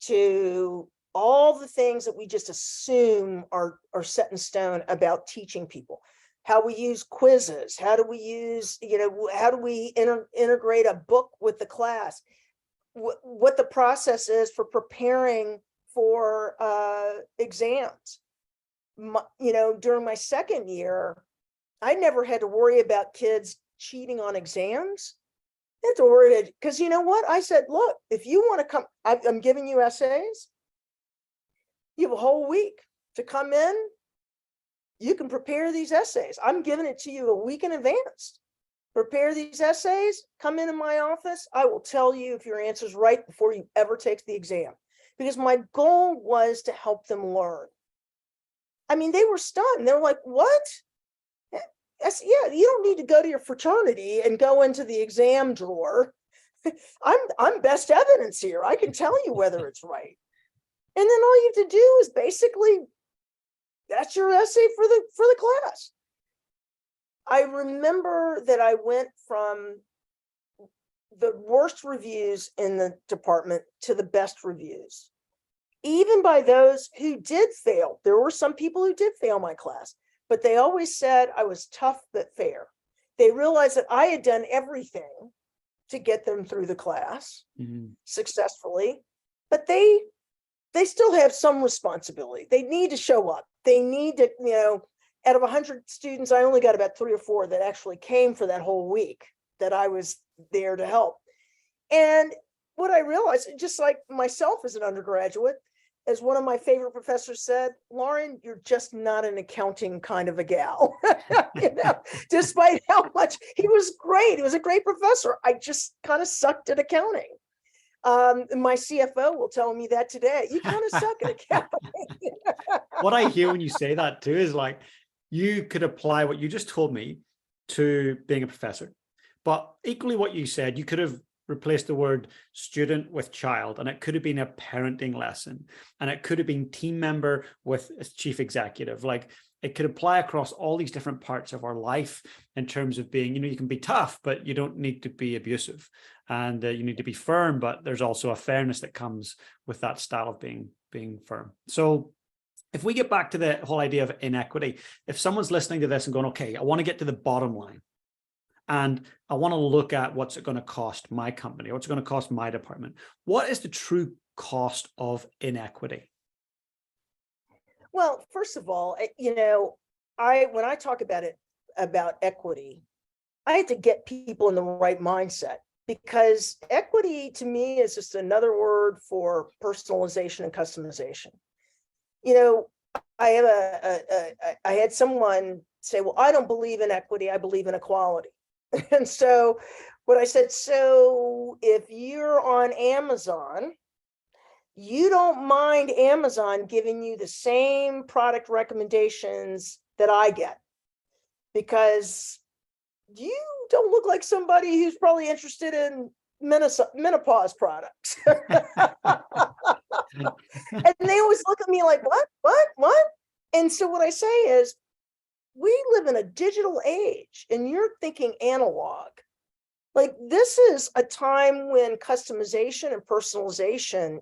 to all the things that we just assume are set in stone about teaching people. How we use quizzes, how do we use, how do we integrate a book with the class, what the process is for preparing for exams. During my second year, I never had to worry about kids cheating on exams. I had to worry because you know what? I said, look, if you want to come, I'm giving you essays. You have a whole week to come in. You can prepare these essays. I'm giving it to you a week in advance. Prepare these essays, come into my office. I will tell you if your answer's right before you ever take the exam. Because my goal was to help them learn. I mean, they were stunned. They were like, what? Yeah, you don't need to go to your fraternity and go into the exam drawer. I'm best evidence here. I can tell you whether it's right. And then all you have to do is basically, that's your essay for the class. I remember that I went from the worst reviews in the department to the best reviews, even by those who did fail. There were some people who did fail my class, but they always said I was tough but fair. They realized that I had done everything to get them through the class successfully, but they still have some responsibility. They need to show up. They need to, out of 100 students, I only got about 3 or 4 that actually came for that whole week that I was there to help. And what I realized, just like myself as an undergraduate, as one of my favorite professors said, Lauren, you're just not an accounting kind of a gal. Despite how much he was great. He was a great professor. I just kind of sucked at accounting. My CFO will tell me that today. You kind of suck at accounting. What I hear when you say that too is like, you could apply what you just told me to being a professor, but equally what you said, you could have replaced the word student with child, and it could have been a parenting lesson, and it could have been team member with a chief executive. Like, it could apply across all these different parts of our life in terms of being, you can be tough, but you don't need to be abusive, and you need to be firm, but there's also a fairness that comes with that style of being firm. So if we get back to the whole idea of inequity, if someone's listening to this and going, okay, I want to get to the bottom line, and I want to look at what's it going to cost my company, what's it going to cost my department, what is the true cost of inequity? Well, first of all, when I talk about equity, I have to get people in the right mindset, because equity to me is just another word for personalization and customization. I had someone say, well, I don't believe in equity, I believe in equality. And so what I said, so if you're on Amazon, you don't mind Amazon giving you the same product recommendations that I get, because you don't look like somebody who's probably interested in menopause products. And they always look at me like, what? And so what I say is, we live in a digital age and you're thinking analog. Like, this is a time when customization and personalization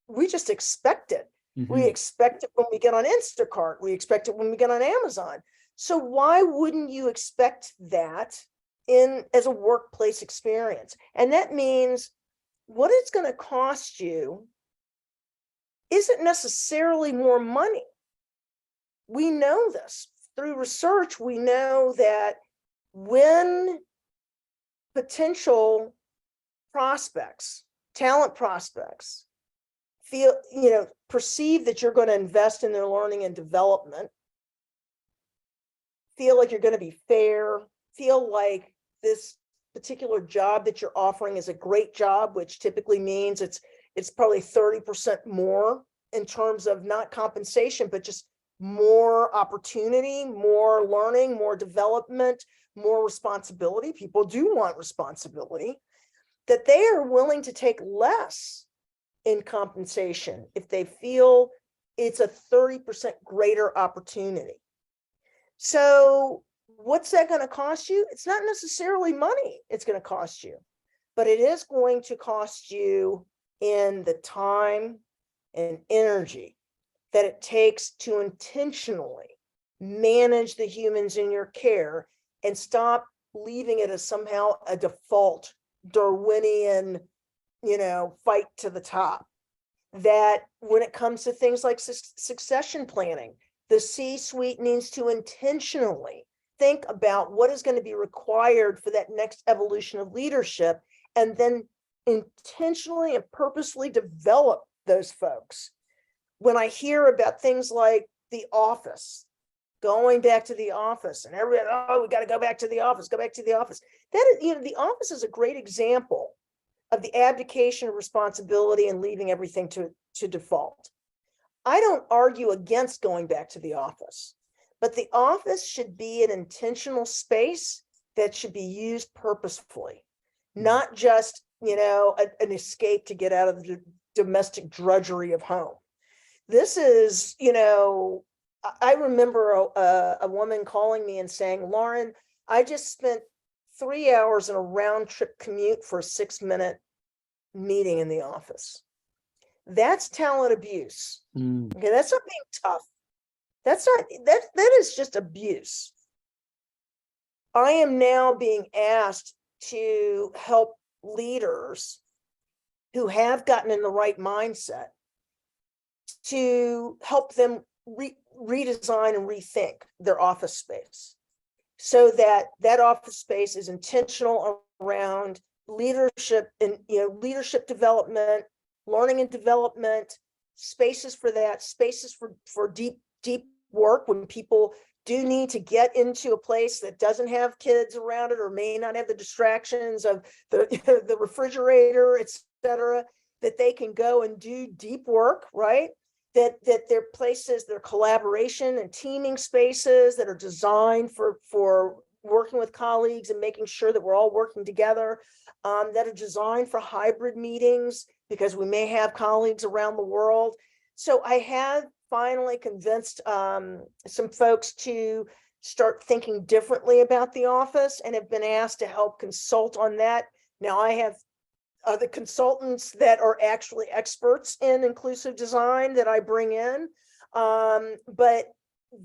we just expect it. We expect it when we get on Instacart. We expect it when we get on Amazon. So why wouldn't you expect that as a workplace experience? And that means what it's going to cost you isn't necessarily more money. We know this through research. We know that when potential prospects, talent prospects, perceive that you're going to invest in their learning and development, feel like you're going to be fair, feel like this particular job that you're offering is a great job, which typically means it's probably 30% more in terms of not compensation, but just more opportunity, more learning, more development, more responsibility. People do want responsibility, that they are willing to take less in compensation if they feel it's a 30% greater opportunity. So what's that going to cost you? It's not necessarily money it's going to cost you, but it is going to cost you in the time and energy that it takes to intentionally manage the humans in your care and stop leaving it as somehow a default Darwinian, fight to the top. That when it comes to things like succession planning, the C-suite needs to intentionally think about what is going to be required for that next evolution of leadership, and then intentionally and purposely develop those folks. When I hear about things like the office, going back to the office, and everybody, we got to go back to the office, go back to the office. That is, the office is a great example of the abdication of responsibility and leaving everything to default. I don't argue against going back to the office, but the office should be an intentional space that should be used purposefully, not just, an escape to get out of the domestic drudgery of home. This is, I remember a woman calling me and saying, Lauren, I just spent 3 hours in a round trip commute for a 6-minute meeting in the office. That's talent abuse. Okay, that's not being tough. That's not, that is just abuse. I am now being asked to help leaders who have gotten in the right mindset to help them redesign and rethink their office space, so that office space is intentional around leadership and leadership development, learning and development, spaces for that, spaces for deep work when people do need to get into a place that doesn't have kids around it or may not have the distractions of the refrigerator, etc., that they can go and do deep work, right? That they're places, they're collaboration and teaming spaces that are designed for working with colleagues and making sure that we're all working together, that are designed for hybrid meetings because we may have colleagues around the world. So I have finally convinced some folks to start thinking differently about the office and have been asked to help consult on that. Now I have the consultants that are actually experts in inclusive design that I bring in. But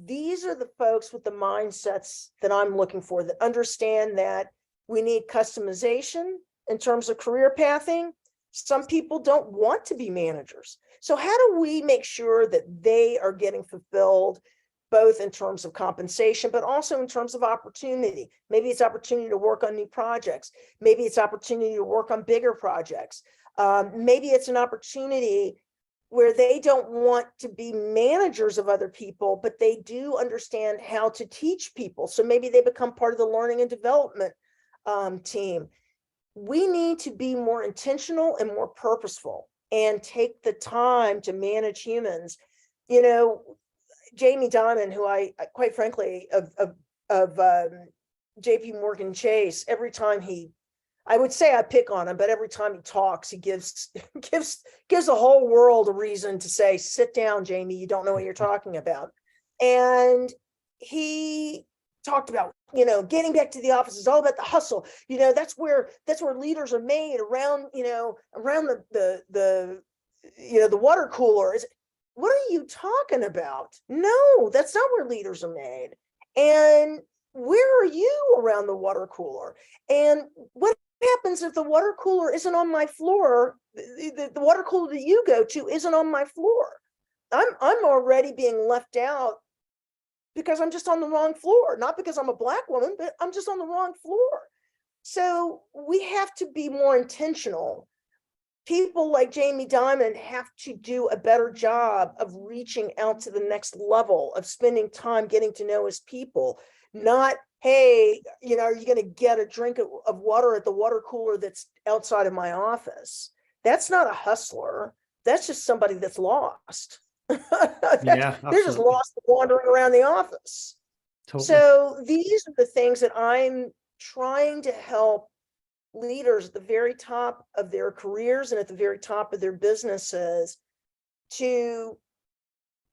these are the folks with the mindsets that I'm looking for, that understand that we need customization in terms of career pathing. Some people don't want to be managers. So how do we make sure that they are getting fulfilled, both in terms of compensation, but also in terms of opportunity? Maybe it's opportunity to work on new projects. Maybe it's opportunity to work on bigger projects. Maybe it's an opportunity where they don't want to be managers of other people, but they do understand how to teach people. So maybe they become part of the learning and development team. We need to be more intentional and more purposeful and take the time to manage humans. Jamie Dimon, who I quite frankly of JP Morgan Chase, every time I would say I pick on him, but every time he talks, he gives the whole world a reason to say, sit down, Jamie, you don't know what you're talking about. And he talked about, getting back to the office is all about the hustle. That's where leaders are made, around the water cooler. What are you talking about? No, that's not where leaders are made. And where are you around the water cooler? And what happens if the water cooler isn't on my floor? The water cooler that you go to isn't on my floor. I'm already being left out because I'm just on the wrong floor, not because I'm a Black woman, but I'm just on the wrong floor. So we have to be more intentional. People like Jamie Dimon have to do a better job of reaching out to the next level, of spending time getting to know his people. Not, hey, are you going to get a drink of water at the water cooler that's outside of my office? That's not a hustler. That's just somebody that's lost. Yeah, They're just absolutely. lost wandering around the office. Totally. So these are the things that I'm trying to help leaders at the very top of their careers and at the very top of their businesses to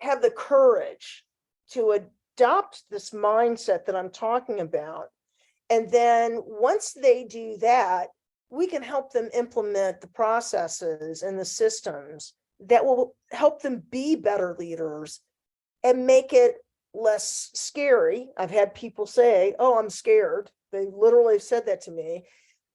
have the courage to adopt this mindset that I'm talking about. And then once they do that, we can help them implement the processes and the systems that will help them be better leaders and make it less scary. I've had people say, oh, I'm scared. They literally said that to me.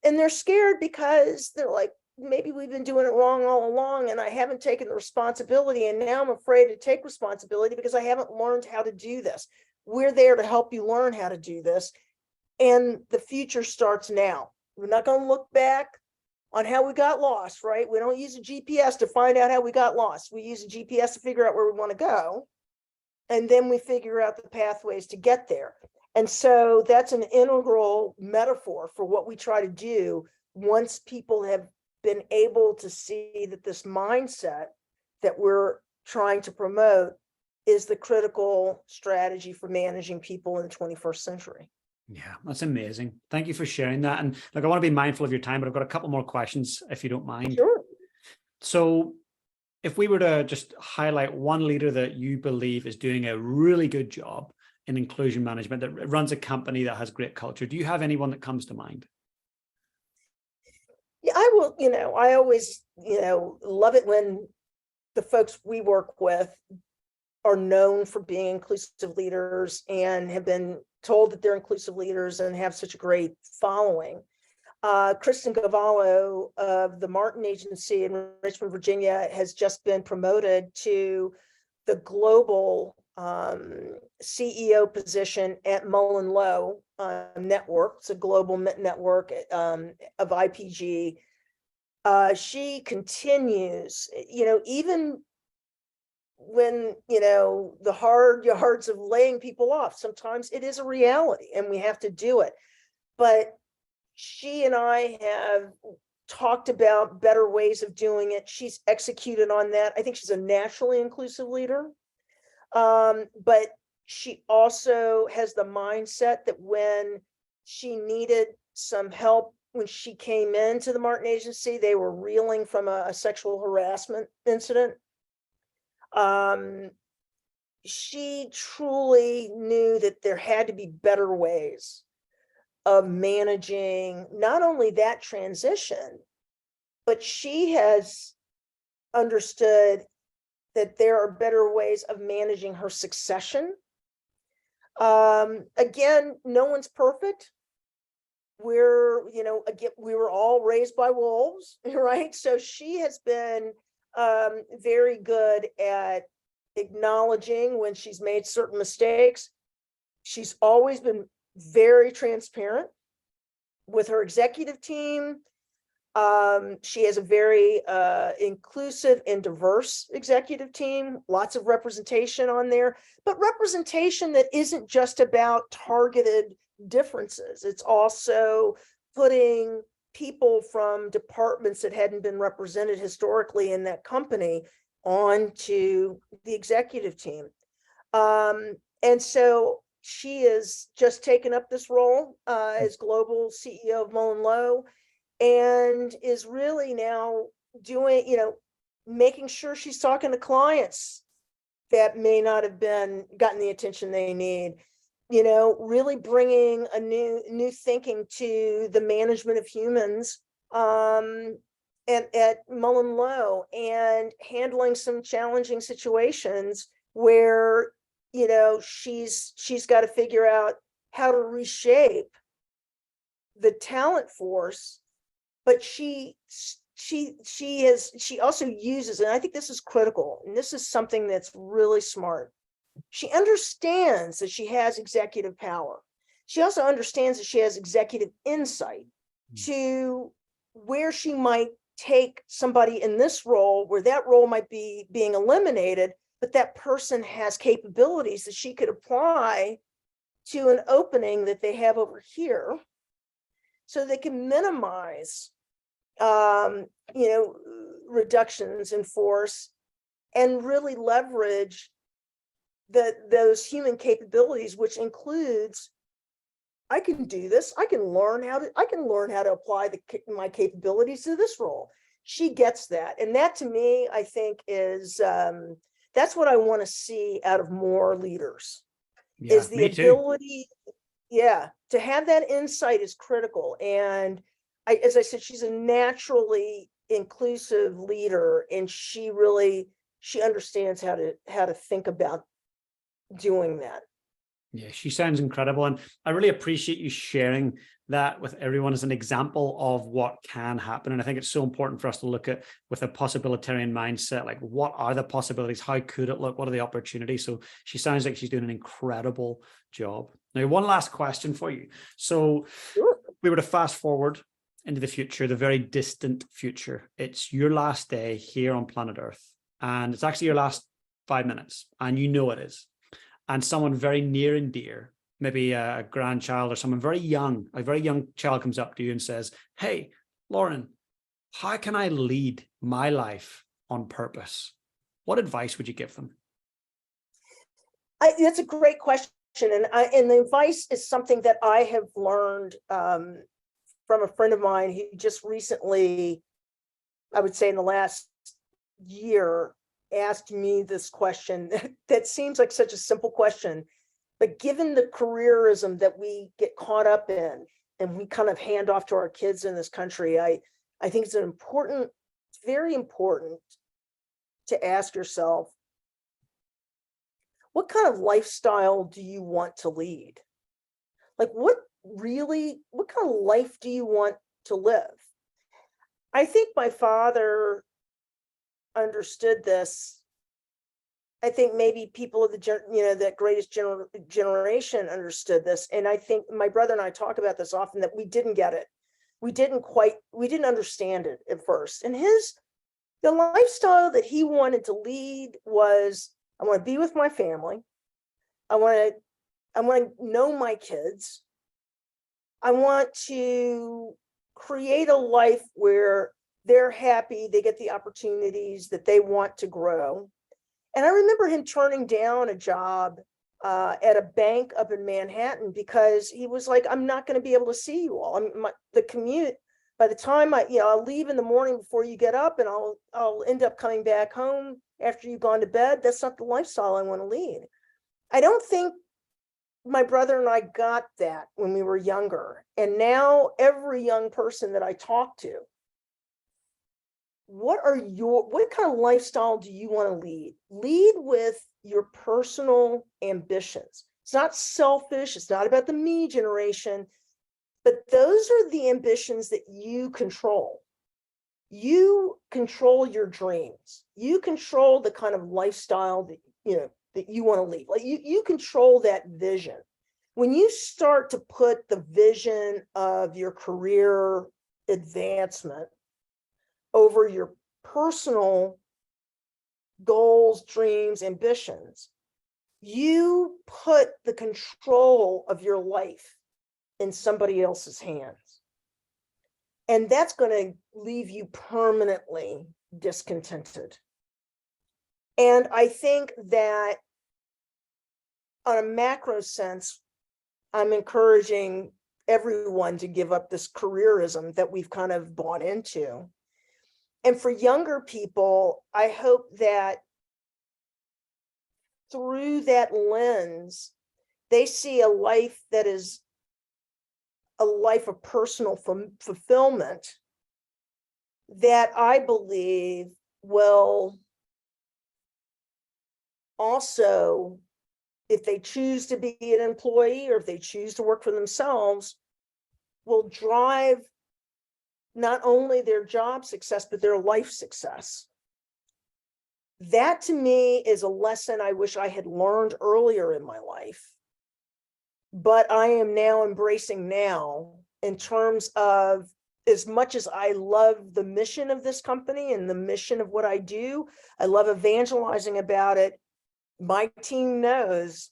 And they're scared because they're like, maybe we've been doing it wrong all along and I haven't taken the responsibility. And now I'm afraid to take responsibility because I haven't learned how to do this. We're there to help you learn how to do this. And the future starts now. We're not going to look back on how we got lost, right? We don't use a GPS to find out how we got lost. We use a GPS to figure out where we want to go. And then we figure out the pathways to get there. And so that's an integral metaphor for what we try to do once people have been able to see that this mindset that we're trying to promote is the critical strategy for managing people in the 21st century. Yeah, that's amazing. Thank you for sharing that. And like, I want to be mindful of your time, but I've got a couple more questions if you don't mind. Sure. So if we were to just highlight one leader that you believe is doing a really good job in inclusion management, that runs a company that has great culture, do you have anyone that comes to mind? Yeah, I will, I always, love it when the folks we work with are known for being inclusive leaders and have been told that they're inclusive leaders and have such a great following. Kristen Gavallo of the Martin Agency in Richmond, Virginia, has just been promoted to the global CEO position at MullenLowe Network. It's a global network of IPG. She continues, even when, the hard yards of laying people off, sometimes it is a reality and we have to do it. But she and I have talked about better ways of doing it. She's executed on that. I think she's a naturally inclusive leader. But she also has the mindset that when she needed some help, when she came into the Martin Agency, they were reeling from a sexual harassment incident. She truly knew that there had to be better ways of managing not only that transition, but she has understood that there are better ways of managing her succession. Again, no one's perfect. Again, we were all raised by wolves, right? So she has been very good at acknowledging when she's made certain mistakes. She's always been very transparent with her executive team. She has a very inclusive and diverse executive team, lots of representation on there, but representation that isn't just about targeted differences. It's also putting people from departments that hadn't been represented historically in that company onto the executive team. And so she is just taken up this role as global CEO of MullenLowe, and is really now doing, making sure she's talking to clients that may not have been gotten the attention they need, really bringing a new thinking to the management of humans at MullenLowe, and handling some challenging situations where, she's got to figure out how to reshape the talent force. But she also uses, and I think this is critical, and this is something that's really smart. She understands that she has executive power. She also understands that she has executive insight. to where she might take somebody in this role where that role might be being eliminated, but that person has capabilities that she could apply to an opening that they have over here, so they can minimize reductions in force and really leverage those human capabilities, which includes, I can do this. I can learn how to apply my capabilities to this role. She gets that. And that, to me, I think is, that's what I want to see out of more leaders, is the ability, to have that insight is critical. And as I said, she's a naturally inclusive leader, and she understands how to think about doing that. Yeah, she sounds incredible. And I really appreciate you sharing that with everyone as an example of what can happen. And I think it's so important for us to look at, with a possibilitarian mindset, like, what are the possibilities? How could it look? What are the opportunities? So she sounds like she's doing an incredible job. Now, one last question for you. So we were to fast forward into the future, the very distant future. It's your last day here on planet Earth, and it's actually your last 5 minutes, and you know it is. And someone very near and dear, maybe a grandchild or someone very young, a very young child, comes up to you and says, "Hey, Lauren, how can I lead my life on purpose?" What advice would you give them? That's a great question. And the advice is something that I have learned from a friend of mine who just recently, I would say in the last year, asked me this question that seems like such a simple question, but given the careerism that we get caught up in and we kind of hand off to our kids in this country, I think it's very important to ask yourself, what kind of lifestyle do you want to lead? Like, what kind of life do you want to live? I think my father understood this. I think maybe people of that greatest generation understood this. And I think my brother and I talk about this often, that we didn't get it. We didn't understand it at first. And the lifestyle that he wanted to lead was, I want to be with my family. I want to know my kids. I want to create a life where they're happy, they get the opportunities that they want to grow. And I remember him turning down a job at a bank up in Manhattan because he was like, "I'm not going to be able to see you all. The commute, by the time I'll leave in the morning before you get up, and I'll end up coming back home after you've gone to bed. That's not the lifestyle I want to lead." I don't think my brother and I got that when we were younger. And now every young person that I talk to, what kind of lifestyle do you want to lead? Lead with your personal ambitions. It's not selfish. It's not about the me generation, but those are the ambitions that you control. You control your dreams. You control the kind of lifestyle that you want to lead. Like you control that vision. When you start to put the vision of your career advancement over your personal goals, dreams, ambitions, you put the control of your life in somebody else's hands. And that's going to leave you permanently discontented. And I think that on a macro sense, I'm encouraging everyone to give up this careerism that we've kind of bought into. And for younger people, I hope that through that lens, they see a life that is a life of personal fulfillment that I believe will also, if they choose to be an employee or if they choose to work for themselves, will drive not only their job success, but their life success. That to me is a lesson I wish I had learned earlier in my life, but I am now embracing now in terms of as much as I love the mission of this company and the mission of what I do, I love evangelizing about it. My team knows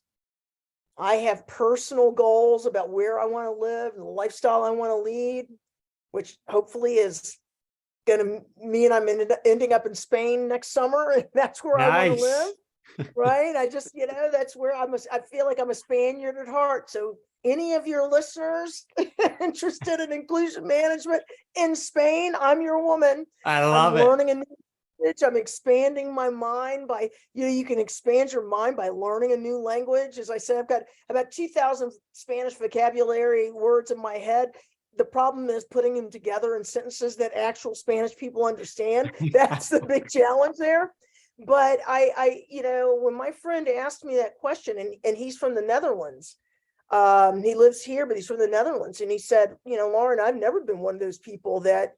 I have personal goals about where I want to live and the lifestyle I want to lead, which hopefully is going to mean I'm ending up in Spain next summer. And that's where I want to live. Right. I just, that's where I feel like I'm a Spaniard at heart. So any of your listeners interested in inclusion management in Spain, I'm your woman. I love I'm learning a new language. I'm expanding my mind by, you can expand your mind by learning a new language. As I said, I've got about 2,000 Spanish vocabulary words in my head. The problem is putting them together in sentences that actual Spanish people understand. That's the big challenge there. But when my friend asked me that question, and he's from the Netherlands, he lives here, but he's from the Netherlands. And he said, Lauren, I've never been one of those people that,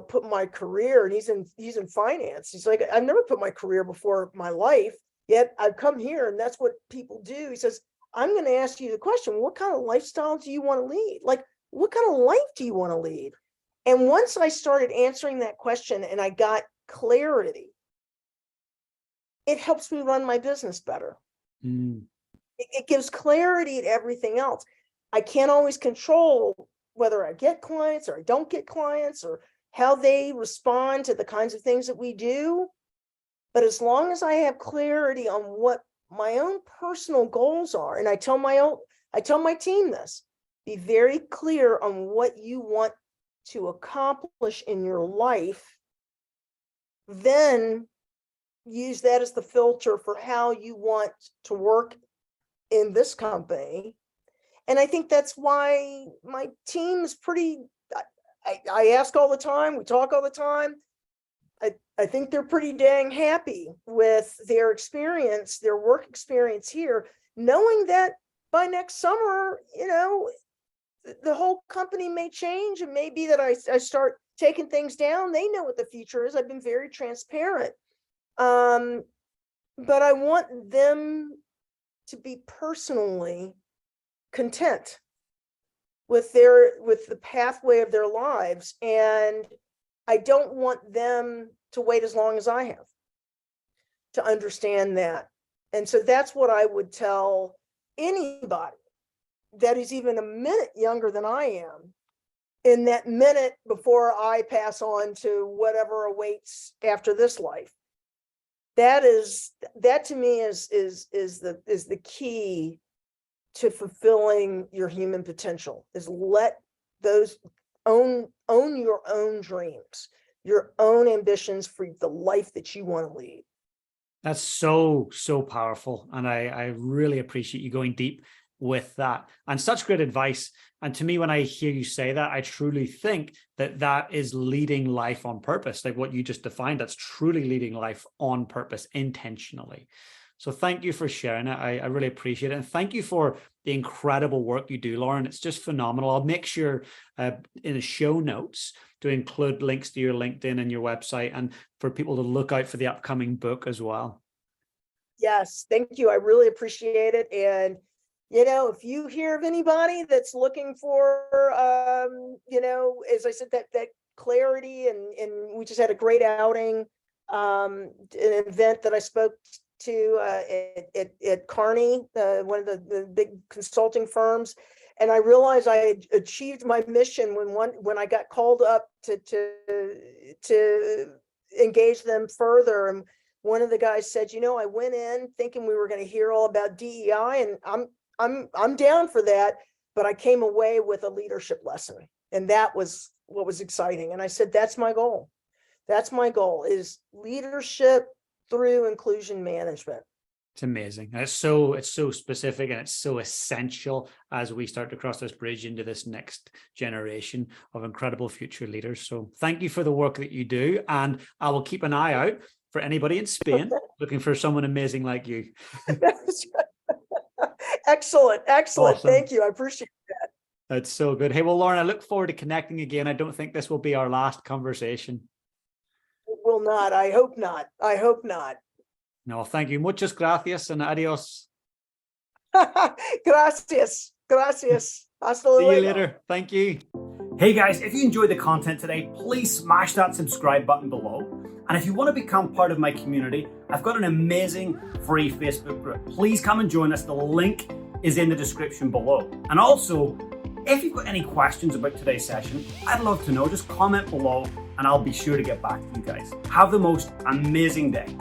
put my career, and he's in finance. He's like, I've never put my career before my life, yet I've come here and that's what people do. He says, I'm going to ask you the question, what kind of lifestyle do you want to lead? Like, what kind of life do you want to lead? And once I started answering that question and I got clarity, it helps me run my business better. It gives clarity to everything else. I can't always control whether I get clients or I don't get clients or how they respond to the kinds of things that we do. But as long as I have clarity on what my own personal goals are, and I tell my team this, be very clear on what you want to accomplish in your life, then use that as the filter for how you want to work in this company. And I think that's why my team is I ask all the time, we talk all the time. I think they're pretty dang happy with their experience, their work experience here, knowing that by next summer, the whole company may change. It may be that I start taking things down. They know what the future is. I've been very transparent. But I want them to be personally content with the pathway of their lives. And I don't want them to wait as long as I have to understand that. And so that's what I would tell anybody that is even a minute younger than I am, in that minute before I pass on to whatever awaits after this life. That to me is the key to fulfilling your human potential, is let those own your own dreams, your own ambitions for the life that you want to lead. That's so powerful. And I really appreciate you going deep with that, and such great advice. And to me, when I hear you say that, I truly think that is leading life on purpose. Like what you just defined, that's truly leading life on purpose, intentionally. So thank you for sharing it. I really appreciate it. And thank you for the incredible work you do, Lauren. It's just phenomenal. I'll make sure in the show notes to include links to your LinkedIn and your website, and for people to look out for the upcoming book as well. Yes, thank you. I really appreciate it. And if you hear of anybody that's looking for, as I said, that clarity, and we just had a great outing, an event that I spoke to at Kearney, one of the big consulting firms, and I realized I had achieved my mission when I got called up to engage them further. And one of the guys said, I went in thinking we were going to hear all about DEI, and I'm down for that, but I came away with a leadership lesson, and that was what was exciting. And I said, that's my goal. That's my goal, is leadership through inclusion management. It's amazing. It's so specific, and it's so essential as we start to cross this bridge into this next generation of incredible future leaders. So thank you for the work that you do, and I will keep an eye out for anybody in Spain looking for someone amazing like you. Excellent. Awesome. Thank you. I appreciate that. That's so good. Hey, well, Lauren, I look forward to connecting again. I don't think this will be our last conversation. It will not. I hope not. No, thank you. Muchas gracias and adios. Gracias. Hasta luego. See you later. Thank you. Hey guys, if you enjoyed the content today, please smash that subscribe button below. And if you want to become part of my community, I've got an amazing free Facebook group. Please come and join us. The link is in the description below. And also, if you've got any questions about today's session, I'd love to know. Just comment below and I'll be sure to get back to you guys. Have the most amazing day.